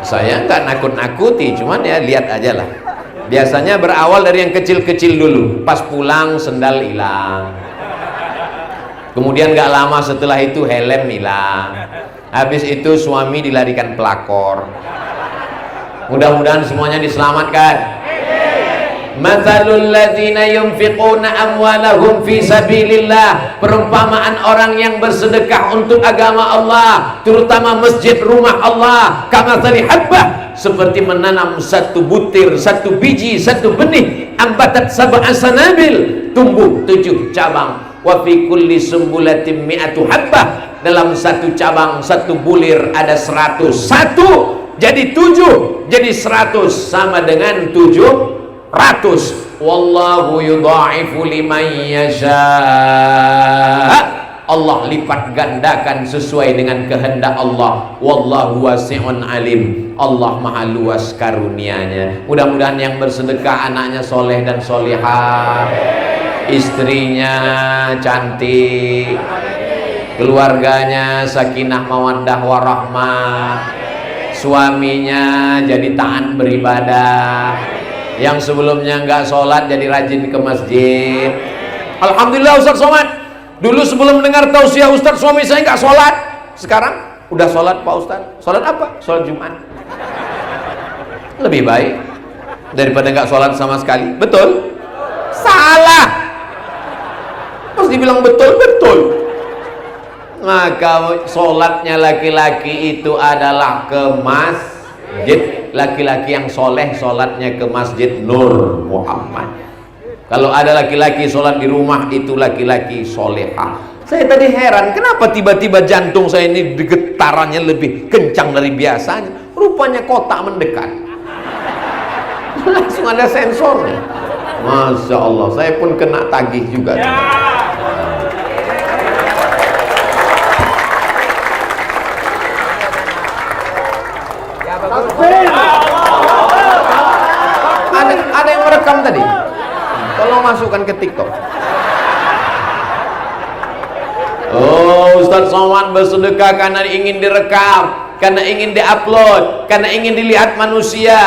Saya enggak nakut-nakuti, cuman ya lihat aja lah. Biasanya berawal dari yang kecil-kecil dulu. Pas pulang sendal hilang, kemudian gak lama setelah itu helm hilang, habis itu suami dilarikan pelakor. Mudah-mudahan semuanya diselamatkan. Mathalul ladzina yunfiquna amwalahum fi sabilillah, perumpamaan orang yang bersedekah untuk agama Allah, terutama masjid rumah Allah, kamathali habbah, seperti menanam satu butir, satu biji, satu benih, ambatat sab'a sanabil, tumbuh 7 cabang. Wa fi kulli sumbulatin mi'atu habbah, dalam satu cabang, satu bulir ada 100. 1 jadi 7, jadi 100, sama dengan 700. Wallahu yudha'ifu liman yasha, Allah lipat gandakan sesuai dengan kehendak Allah. Wallahu wasi'un alim, Allah maha luas karunia-Nya. Mudah-mudahan yang bersedekah anaknya soleh dan solihah, istrinya cantik, keluarganya sakinah mawaddah warahmah, suaminya jadi taat beribadah, yang sebelumnya nggak sholat jadi rajin ke masjid. Alhamdulillah Ustaz Somad, dulu sebelum mendengar tausiah Ustaz, suami saya nggak sholat, sekarang udah sholat Pak Ustaz. Sholat apa? Sholat Jumat. Lebih baik daripada nggak sholat sama sekali. Betul? Salah. Pas dibilang betul-betul. Maka sholatnya laki-laki itu adalah ke masjid. Laki-laki yang soleh sholatnya ke Masjid Nur Muhammad. Kalau ada laki-laki sholat di rumah, itu laki-laki solehah. Saya tadi heran, kenapa tiba-tiba jantung saya ini getarannya lebih kencang dari biasanya. Rupanya kotak mendekat. Langsung ada sensornya. Masya Allah, saya pun kena tagih juga. Ada yang merekam tadi, tolong masukkan ke TikTok. Oh, Ustaz Somad bersedekah karena ingin direkam, karena ingin diupload, karena ingin dilihat manusia.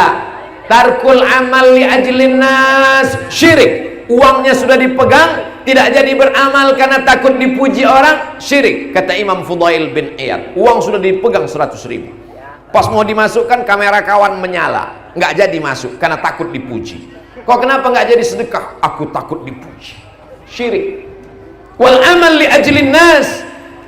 Tarkul amal li ajlin nas syirik. Uangnya sudah dipegang, tidak jadi beramal karena takut dipuji orang, syirik. Kata Imam Fudail bin Iyad, uang sudah dipegang 100.000, pas mau dimasukkan kamera kawan menyala, nggak jadi masuk karena takut dipuji. Kok kenapa nggak jadi sedekah? Aku takut dipuji. Syirik. Wal amal li ajlin nas,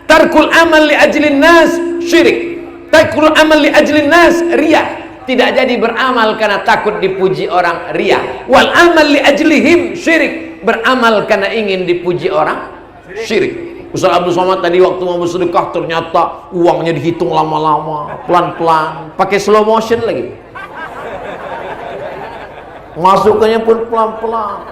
tarkul amal li ajlin nas syirik. Tarkul amal li ajlin nas riya. Tidak jadi beramal karena takut dipuji orang, riya. Wal amal li ajlihim syirik. Beramal karena ingin dipuji orang, syirik. Ustaz Abdul Somad tadi waktu mau bersedekah ternyata uangnya dihitung lama-lama, pelan-pelan, pakai slow motion lagi. Masukannya pun pelan-pelan.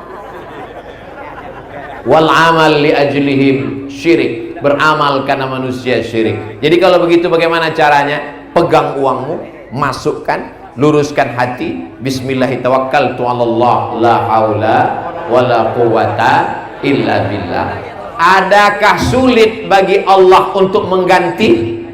wal amal li ajlihim syirik. Beramal karena manusia syirik. Jadi kalau begitu bagaimana caranya? Pegang uangmu, masukkan, luruskan hati, bismillahirrahmanirrahim, Allah, la haula wala quwata illa billah. Adakah sulit bagi Allah untuk mengganti?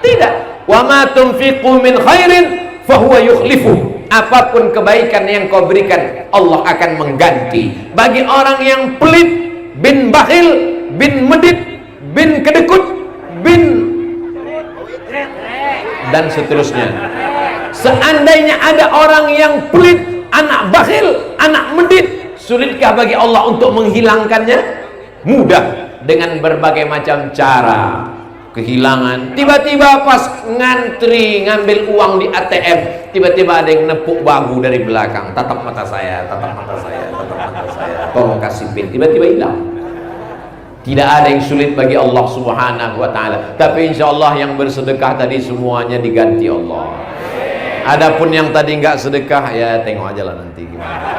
Tidak. Wa ma tunfiqu min khairin fahuwa yukhlifu. Apapun kebaikan yang kau berikan, Allah akan mengganti. Bagi orang yang pelit, bin bakhil, bin medit, bin kedekut, bin dan seterusnya. Seandainya ada orang yang pelit, anak bakhil, anak medit, sulitkah bagi Allah untuk menghilangkannya? Mudah, dengan berbagai macam cara. Kehilangan, tiba-tiba pas ngantri ngambil uang di ATM, tiba-tiba ada yang nepuk bahu dari belakang, tatap mata saya, tatap mata saya, tatap mata saya, tolong kasih PIN, tiba-tiba hilang. Tidak ada yang sulit bagi Allah Subhanahu wa ta'ala. Tapi insya Allah yang bersedekah tadi semuanya diganti Allah. Adapun yang tadi nggak sedekah, ya tengok aja lah nanti gimana.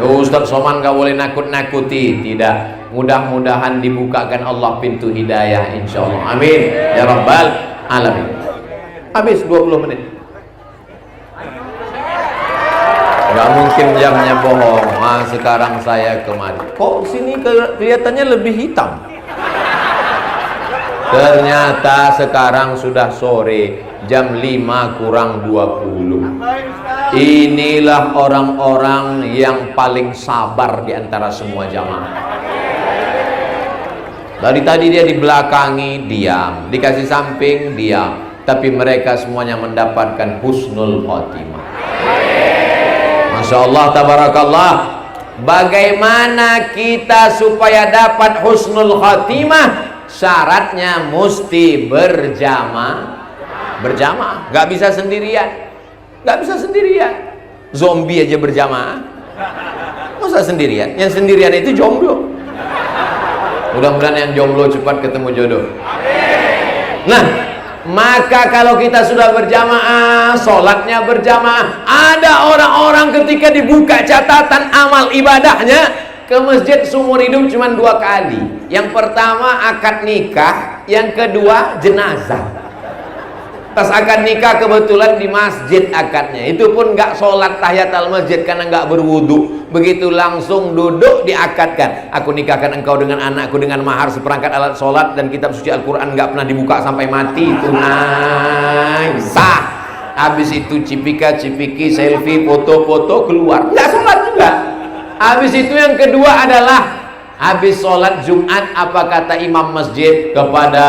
Ustaz Somad nggak boleh nakut-nakuti. Tidak. Mudah-mudahan dibukakan Allah pintu hidayah, insya Allah. Amin ya rabbal alamin. Habis 20 menit. Gak mungkin jamnya bohong. Sekarang saya kemari. Kok sini kelihatannya lebih hitam? Ternyata sekarang sudah sore, jam 5 kurang 20. Inilah orang-orang yang paling sabar di antara semua jamaah. Dari tadi dia dibelakangi, diam. Dikasih samping, diam. Tapi mereka semuanya mendapatkan husnul khotimah. Masya Allah, tabarakallah. Bagaimana kita supaya dapat husnul khotimah? Syaratnya mesti berjamaah. Gak bisa sendirian. Gak bisa sendirian. Zombie aja berjamaah. Masa sendirian? Yang sendirian itu jomblo. Mudah-mudahan yang jomblo cepat ketemu jodoh. Nah, maka kalau kita sudah berjamaah, sholatnya berjamaah, ada orang-orang ketika dibuka catatan amal ibadahnya ke masjid seumur hidup cuma 2 kali. Yang pertama akad nikah, yang kedua jenazah. Pas akad nikah kebetulan di masjid akadnya, itu pun nggak sholat tahiyatul masjid karena nggak berwudu. Begitu langsung duduk diakadkan. Aku nikahkan engkau dengan anakku dengan mahar seperangkat alat sholat dan kitab suci Al-Quran, nggak pernah dibuka sampai mati. Tunai sah. Habis itu cipika-cipiki, selfie, foto-foto, keluar. Nggak sholat juga. Habis itu yang kedua adalah habis sholat Jumat, apa kata imam masjid kepada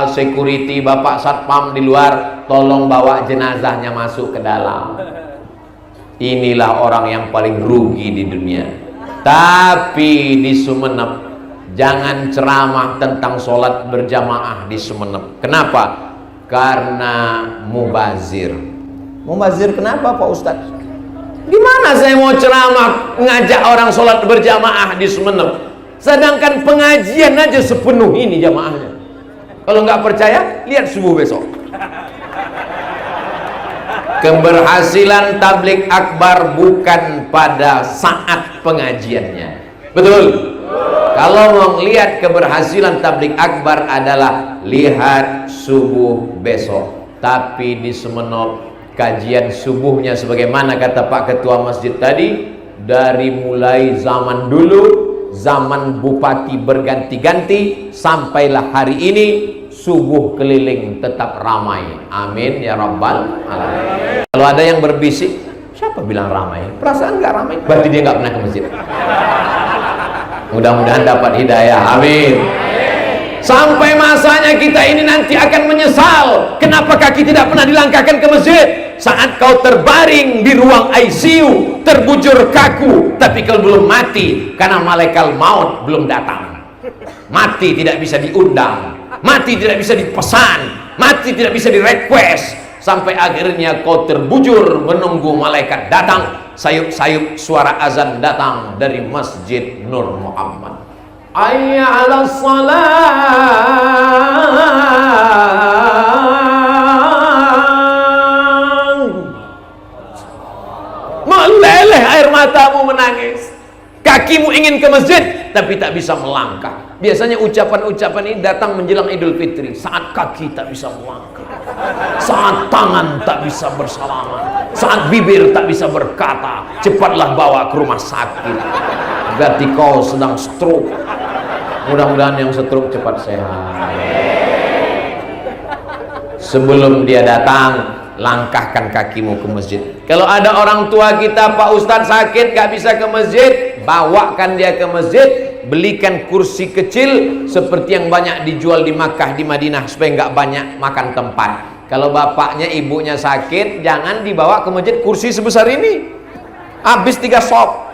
security, bapak satpam di luar, tolong bawa jenazahnya masuk ke dalam. Inilah orang yang paling rugi di dunia. Tapi di Sumeneb jangan ceramah tentang sholat berjamaah di Sumeneb. Kenapa? Karena mubazir. Mubazir kenapa Pak Ustadz? Gimana saya mau ceramah ngajak orang sholat berjamaah di Sumeneb, sedangkan pengajian aja sepenuh ini jamaahnya. Kalau nggak percaya, lihat subuh besok. Keberhasilan tabligh akbar bukan pada saat pengajiannya. Betul? Kalau mau lihat keberhasilan tabligh akbar adalah lihat subuh besok. Tapi di Sumeneb kajian subuhnya sebagaimana kata Pak Ketua Masjid tadi, dari mulai zaman dulu, zaman bupati berganti-ganti, sampailah hari ini subuh keliling tetap ramai. Amin ya rabbal alamin. Kalau ada yang berbisik, siapa bilang ramai? Perasaan nggak ramai, berarti dia nggak pernah ke masjid. Mudah-mudahan dapat hidayah. Amin. Sampai masanya kita ini nanti akan menyesal kenapa kaki tidak pernah dilangkahkan ke masjid. Saat kau terbaring di ruang ICU, terbujur kaku, tapi kau belum mati karena malaikat maut belum datang. Mati tidak bisa diundang, mati tidak bisa dipesan, mati tidak bisa direquest. Sampai akhirnya kau terbujur menunggu malaikat datang. Sayup-sayup suara azan datang dari Masjid Nur Muhammad. Hayya 'alas salat. Meleleh air matamu menangis. Kakimu ingin ke masjid tapi tak bisa melangkah. Biasanya ucapan-ucapan ini datang menjelang Idul Fitri, saat kaki tak bisa melangkah, saat tangan tak bisa bersalaman, saat bibir tak bisa berkata, cepatlah bawa ke rumah sakit, berarti kau sedang stroke. Mudah-mudahan yang stroke cepat sehat. Sebelum dia datang, langkahkan kakimu ke masjid. Kalau ada orang tua kita, Pak Ustadz sakit gak bisa ke masjid, bawakan dia ke masjid, belikan kursi kecil seperti yang banyak dijual di Makkah, di Madinah, supaya nggak banyak makan tempat. Kalau bapaknya ibunya sakit, jangan dibawa ke masjid kursi sebesar ini, habis 3 sop.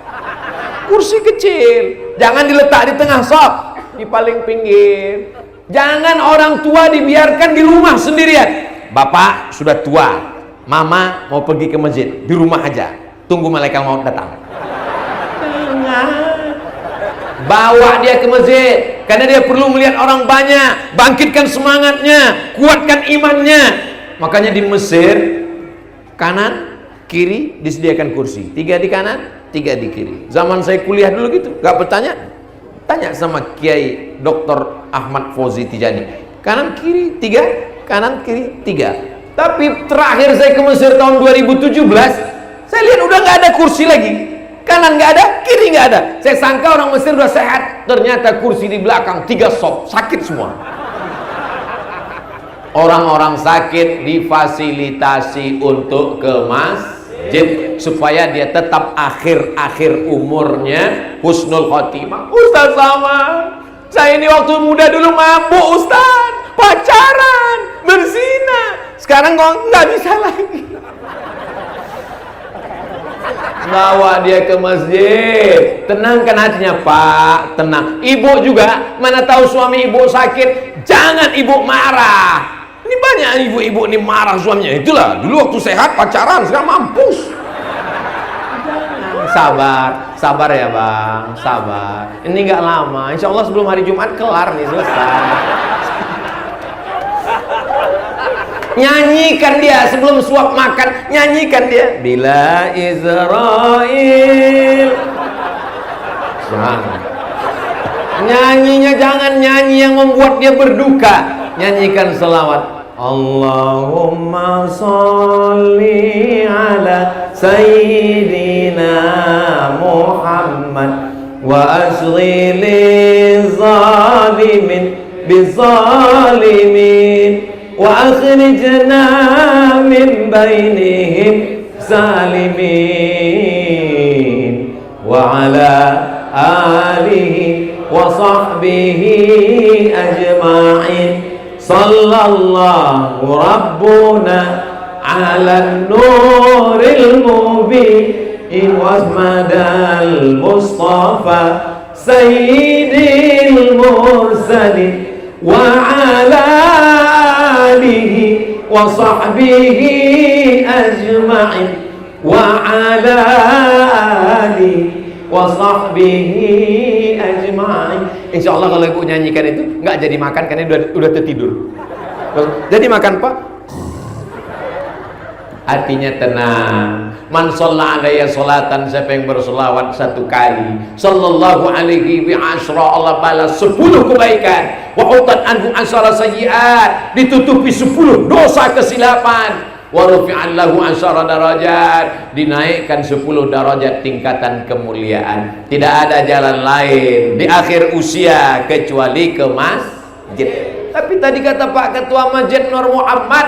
Kursi kecil, jangan diletak di tengah sop, di paling pinggir. Jangan orang tua dibiarkan di rumah sendirian. Bapak sudah tua, mama mau pergi ke masjid, di rumah aja, tunggu malaikat maut datang. Bawa dia ke masjid, karena dia perlu melihat orang banyak. Bangkitkan semangatnya, kuatkan imannya. Makanya di Mesir, kanan kiri disediakan kursi, 3 di kanan, 3 di kiri. Zaman saya kuliah dulu gitu, gak bertanya, tanya sama Kiai Dr. Ahmad Fauzi Tijani, kanan kiri 3, kanan kiri 3. Tapi terakhir saya ke Mesir tahun 2017, saya lihat udah nggak ada kursi lagi, kanan nggak ada, kiri nggak ada. Saya sangka orang Mesir udah sehat, ternyata kursi di belakang 3 sop, sakit semua. Orang-orang sakit difasilitasi untuk ke masjid supaya dia tetap akhir-akhir umurnya husnul khotimah. Ustaz sama, saya ini waktu muda dulu mabuk Ustaz, pacaran, berzina, sekarang kok nggak bisa lagi. Bawa dia ke masjid, tenangkan hatinya, Pak, tenang. Ibu juga, mana tahu suami ibu sakit, jangan ibu marah. Ini banyak ibu-ibu ini marah suaminya. Itulah dulu waktu sehat pacaran, sekarang mampus. Sabar, sabar ya bang, sabar. Ini nggak lama, insya Allah sebelum hari Jumat kelar nih, selesai. Nyanyikan dia sebelum suap makan, nyanyikan dia. Bila Israel. Jangan. Nyanyinya jangan nyanyi yang membuat dia berduka. Nyanyikan selawat. Allahumma sholli ala sayyidina Muhammad wa asghili zalimin bizalimin wa akhrijna min bainihim salimin wa ala alihi wa sahbihi ajma'in. Sallallahu Rabbuna ala nuril mubin wasmadal Mustafa Sayyidil Mursalin wa ala alihi wa sahbihi ajma'in wa ala alihi wa sahbihi ajma'in. Insyaallah kalau ibu nyanyikan itu nggak jadi makan karena udah tertidur. Jadi makan Pak, hatinya tenang. Man shalla alaiya sholatan, siapa yang bersolawat 1 kali, sallallahu alaihi wa asyra, Allah balas 10 kebaikan, wa utat anhu asyara sayyiat, ditutupi 10 dosa kesilapan, wa rufi'an lahu asyara darajat, dinaikkan 10 darajat tingkatan kemuliaan. Tidak ada jalan lain di akhir usia kecuali ke masjid. Tapi tadi kata Pak Ketua Masjid Nur Muhammad,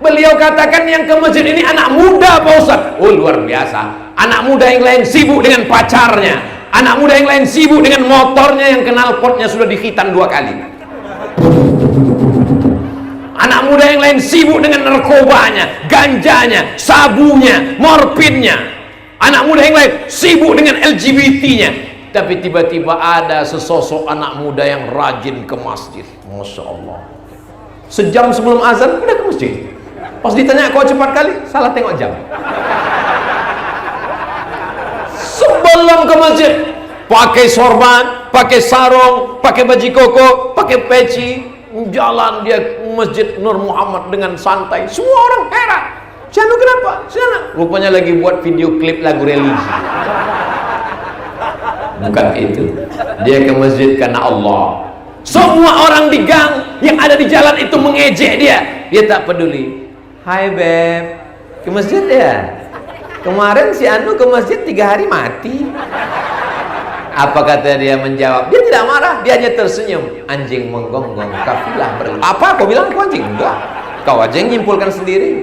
beliau katakan yang ke masjid ini anak muda Pak Ustaz. Oh luar biasa, anak muda yang lain sibuk dengan pacarnya, anak muda yang lain sibuk dengan motornya yang knalpotnya sudah dihitan 2 kali, anak muda yang lain sibuk dengan narkobanya, ganjanya, sabunya, morfinnya, anak muda yang lain sibuk dengan LGBT-nya. Tapi tiba-tiba ada sesosok anak muda yang rajin ke masjid. Masya Allah, sejam sebelum azan udah ke masjid. Pas ditanya kok cepat kali, salah tengok jam. Sebelum ke masjid pakai sorban, pakai sarung, pakai baju koko, pakai peci, jalan dia Masjid Nur Muhammad dengan santai. Semua orang heran, Sianu kenapa? Sianu rupanya lagi buat video klip lagu religi. Bukan itu. Dia ke masjid karena Allah. Semua orang di gang yang ada di jalan itu mengejek dia. Dia tak peduli. Hai beb, ke masjid ya? Kemarin si Anu ke masjid 3 hari mati. Apa kata dia menjawab? Dia tidak marah, dia hanya tersenyum. Anjing menggonggong, kafilah berlalu. Apa kau bilang? Kau anjing? Enggak. Kau aja yang nyimpulkan sendiri.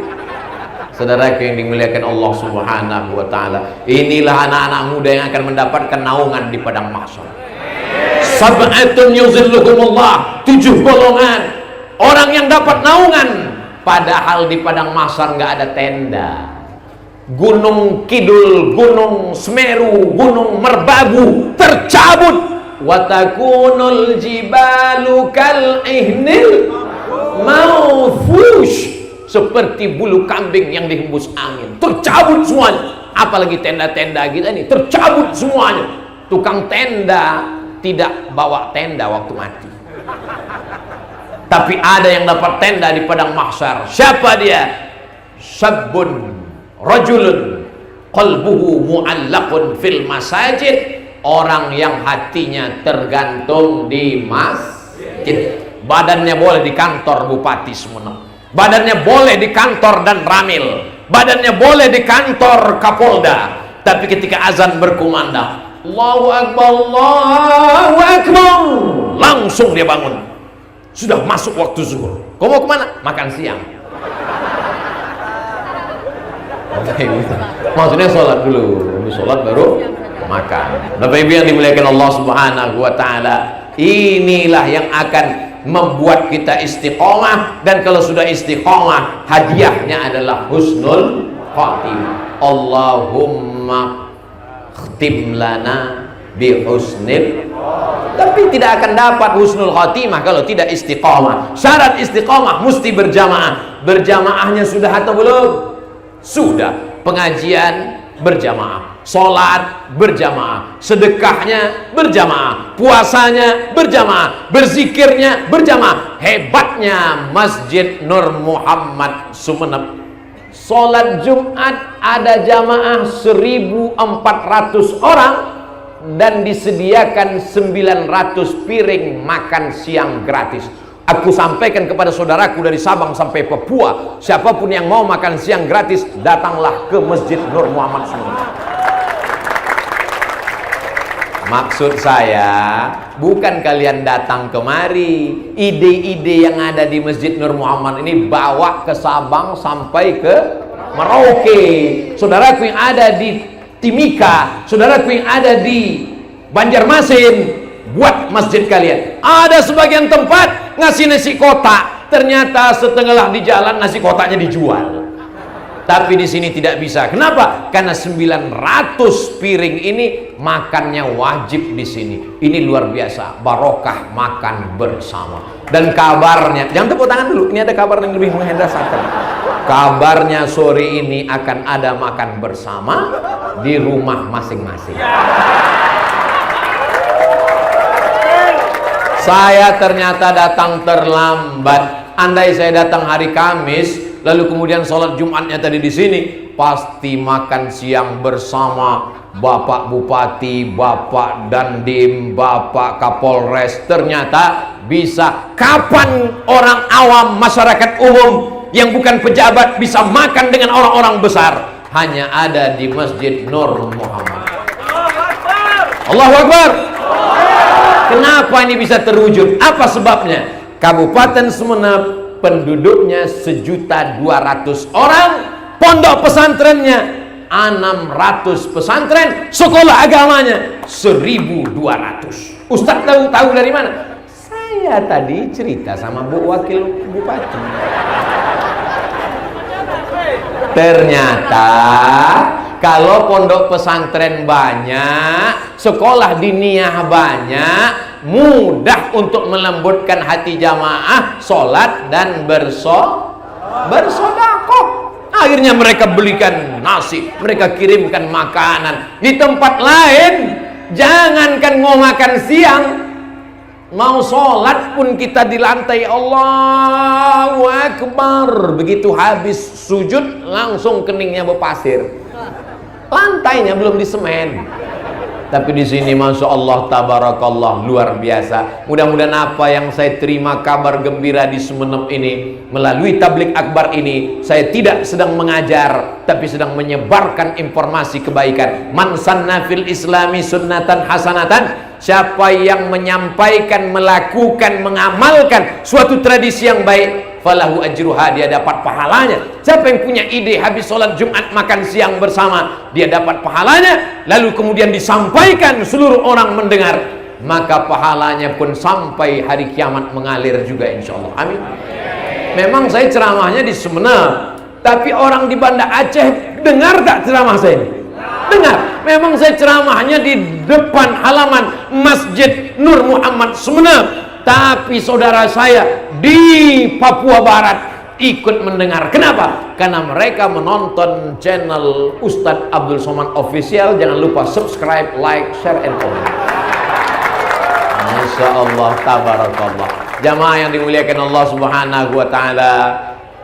Saudaraku yang dimuliakan Allah Subhanahu wa taala, inilah anak-anak muda yang akan mendapatkan naungan di padang mahsyar. Sab'atun yuzilluhumullah, 7 golongan orang yang dapat naungan, padahal di padang mahsyar nggak ada tenda. Gunung Kidul, Gunung Semeru, Gunung Merbabu tercabut. Watakunul jibalu kal ihnil maufush, seperti bulu kambing yang dihembus angin, tercabut semuanya. Apalagi tenda-tenda kita ini tercabut semuanya. Tukang tenda tidak bawa tenda waktu mati, tapi ada yang dapat tenda di padang mahsyar. Siapa dia? Syabun rajulun qalbuhu mu'allaqun fil masajid, orang yang hatinya tergantung di masjid. Badannya boleh di kantor Bupati Sumeneb, badannya boleh di kantor dan Ramil, badannya boleh di kantor Kapolda, tapi ketika azan berkumandang Allahu Akbar, Allahu Akbar, langsung dia bangun. Sudah masuk waktu zuhur. Kau mau kemana? Makan siang. Maksudnya sholat dulu, sholat baru makan. Bapak Ibu yang dimuliakan Allah Subhanahu wa taala, inilah yang akan membuat kita istiqomah, dan kalau sudah istiqomah hadiahnya adalah husnul khatimah. Allahumma khtim lana bi husnil, tapi tidak akan dapat husnul khatimah kalau tidak istiqomah. Syarat istiqomah mesti berjamaah. Berjamaahnya sudah atau belum? Sudah. Pengajian berjamaah, sholat berjamaah, sedekahnya berjamaah, puasanya berjamaah, berzikirnya berjamaah. Hebatnya Masjid Nur Muhammad Sumeneb, sholat Jumat ada jamaah 1.400 orang dan disediakan 900 piring makan siang gratis. Aku sampaikan kepada saudaraku dari Sabang sampai Papua, siapapun yang mau makan siang gratis, datanglah ke Masjid Nur Muhammad Sumeneb. Maksud saya bukan kalian datang kemari, ide-ide yang ada di Masjid Nur Muhammad ini bawa ke Sabang sampai ke Merauke. Saudaraku yang ada di Timika, saudaraku yang ada di Banjarmasin, buat masjid kalian. Ada sebagian tempat ngasih nasi kotak, ternyata setengah di jalan nasi kotaknya dijual. Tapi di sini tidak bisa. Kenapa? Karena 900 piring ini makannya wajib di sini. Ini luar biasa, barokah makan bersama. Dan kabarnya, jangan tepuk tangan dulu. Ini ada kabar yang lebih menghendasakan. Kabarnya sore ini akan ada makan bersama di rumah masing-masing. Saya ternyata datang terlambat. Andai saya datang hari Kamis, lalu kemudian sholat Jumatnya tadi di sini, pasti makan siang bersama Bapak Bupati, Bapak Dandim, Bapak Kapolres. Ternyata bisa. Kapan orang awam, masyarakat umum yang bukan pejabat bisa makan dengan orang-orang besar? Hanya ada di Masjid Nur Muhammad. Allahu Akbar. Kenapa ini bisa terwujud? Apa sebabnya? Kabupaten Sumeneb penduduknya 1.200.000 orang, pondok pesantrennya 600 pesantren, sekolah agamanya 1.200. Ustaz tahu dari mana? Saya tadi cerita sama Bu Wakil Bupati. Ternyata kalau pondok pesantren banyak, sekolah diniyah banyak, mudah untuk melembutkan hati jamaah, sholat dan bersodakoh. Akhirnya mereka belikan nasi, mereka kirimkan makanan. Di tempat lain, jangankan mau makan siang, mau sholat pun kita di lantai. Allahu Akbar. Begitu habis sujud, langsung keningnya berpasir. Lantainya belum disemen. Tapi di sini Masya Allah tabarakallah luar biasa. Mudah-mudahan apa yang saya terima kabar gembira di Sumeneb ini melalui tablik akbar ini, saya tidak sedang mengajar tapi sedang menyebarkan informasi kebaikan. Man sanna fil islami sunnatan hasanatan, siapa yang menyampaikan, melakukan, mengamalkan suatu tradisi yang baik, falahu ajruha, dia dapat pahalanya. Siapa yang punya ide habis sholat Jumat makan siang bersama, dia dapat pahalanya, lalu kemudian disampaikan seluruh orang mendengar, maka pahalanya pun sampai hari kiamat mengalir juga insyaallah. Amin. Memang saya ceramahnya di Sumeneb, tapi orang di Banda Aceh dengar tak ceramah saya ini? Dengar. Memang saya ceramahnya di depan halaman Masjid Nur Muhammad Sumeneb, tapi saudara saya di Papua Barat ikut mendengar. Kenapa? Karena mereka menonton channel Ustadz Abdul Somad Official. Jangan lupa subscribe, like, share, and comment. Masya Allah, tabarakallah. Jamaah yang dimuliakan Allah Subhanahu wa Ta'ala,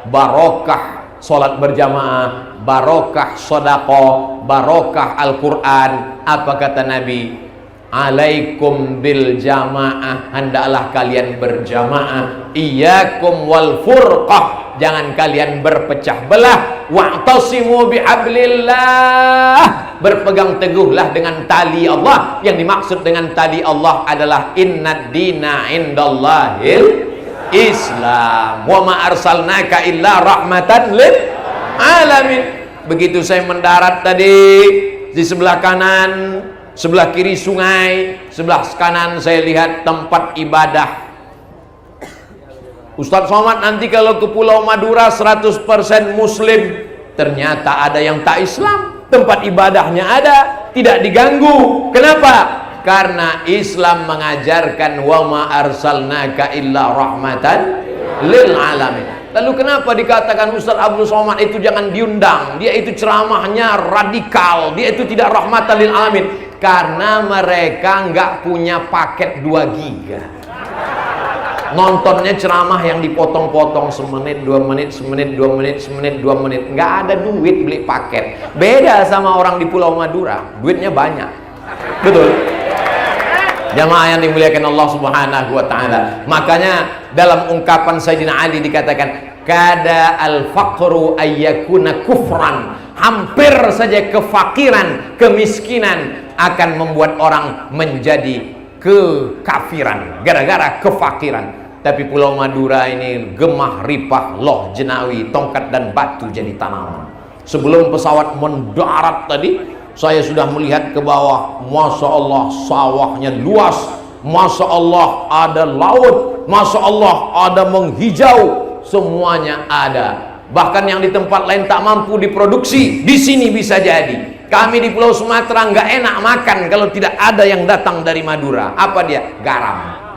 barokah sholat berjamaah, barokah sodako, barokah Al-Quran. Apa kata Nabi? Alaikum bil jamaah, hendaklah kalian berjamaah. Iyyakum wal furqah, jangan kalian berpecah belah. Wa'tasimu bihablillah, berpegang teguhlah dengan tali Allah. Yang dimaksud dengan tali Allah adalah innad dina indallahil Islam, wa ma arsalnaka illa rahmatan lil alamin. Begitu saya mendarat tadi, di sebelah kanan, sebelah kiri sungai, sebelah kanan saya lihat tempat ibadah. Ustadz Somad nanti kalau ke Pulau Madura 100% muslim, ternyata ada yang tak Islam. Tempat ibadahnya ada, tidak diganggu. Kenapa? Karena Islam mengajarkan wa ma arsalnaka illa rahmatan lil alamin. Lalu kenapa dikatakan Ustadz Abdul Somad itu jangan diundang? Dia itu ceramahnya radikal, dia itu tidak rahmatan lil alamin. Karena mereka nggak punya paket 2 giga. Nontonnya ceramah yang dipotong-potong, semenit, 2 menit, semenit, 2 menit, semenit, 2 menit. Nggak ada duit beli paket. Beda sama orang di Pulau Madura, duitnya banyak. Betul? Jamaah yang dimuliakan Allah Subhanahu wa Ta'ala. Makanya dalam ungkapan Sayyidina Ali dikatakan, kada al-faqru ayyakuna kufran. Hampir saja kefakiran, kemiskinan akan membuat orang menjadi kekafiran gara-gara kefakiran. Tapi Pulau Madura ini gemah ripah, loh jenawi, tongkat dan batu jadi tanaman. Sebelum pesawat mendarat tadi, saya sudah melihat ke bawah. Masya Allah, sawahnya luas. Masya Allah, ada laut. Masya Allah, ada menghijau. Semuanya ada. Bahkan yang di tempat lain tak mampu diproduksi, di sini bisa jadi. Kami di Pulau Sumatera nggak enak makan kalau tidak ada yang datang dari Madura. Apa dia? Garam.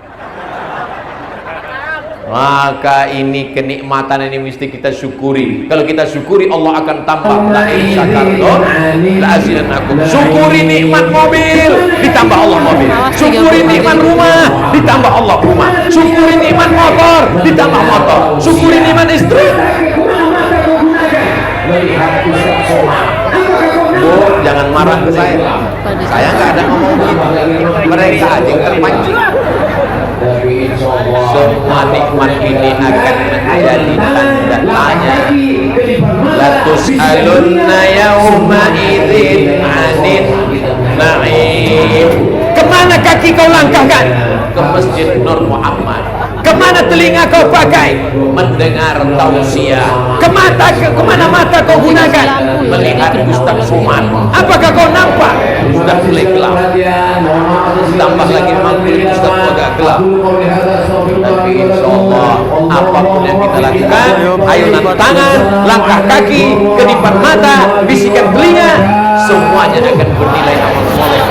Maka ini kenikmatan ini mesti kita syukuri. Kalau kita syukuri, Allah akan tambah. La in syakartum la azidannakum. Syukuri nikmat mobil, ditambah Allah mobil. Syukuri nikmat rumah, ditambah Allah rumah. Syukuri nikmat motor, ditambah motor. Syukuri nikmat istri. Bu, jangan marah ke saya. Saya nggak ada ngomong gitu. Mereka aja yang terpancing. Semua nikmat ini akan menjadi tanda tanya. Latus alunna yauma idzin anin na'im. Kemana kaki kau langkahkan? Ke Masjid Nur Muhammad. Kemana telinga kau pakai? Mendengar tausiah. Kemana mata kau gunakan? Melihat Ustaz Somad. Apakah kau nampak? Ustaz mulai gelap. Tambah lagi mampir Ustaz agak gelap. Tapi insya Allah apapun yang kita lakukan, ayunan tangan, langkah kaki, kedipan mata, bisikan telinga, semuanya akan bernilai amal soleh.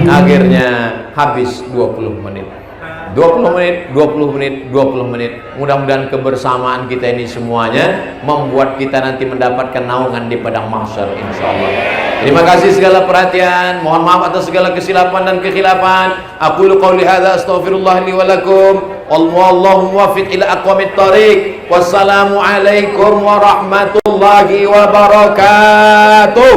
Akhirnya habis 20 menit. 20 menit, 20 menit, 20 menit. Mudah-mudahan kebersamaan kita ini semuanya membuat kita nanti mendapatkan naungan di padang mahsyar insyaallah. Terima kasih segala perhatian. Mohon maaf atas segala kesilapan dan kekhilafan. Aqulu qouli hadza astaghfirullah li wa lakum. Wallahu muwaffiq ila aqwamit thariq. Wassalamu alaikum warahmatullahi wabarakatuh.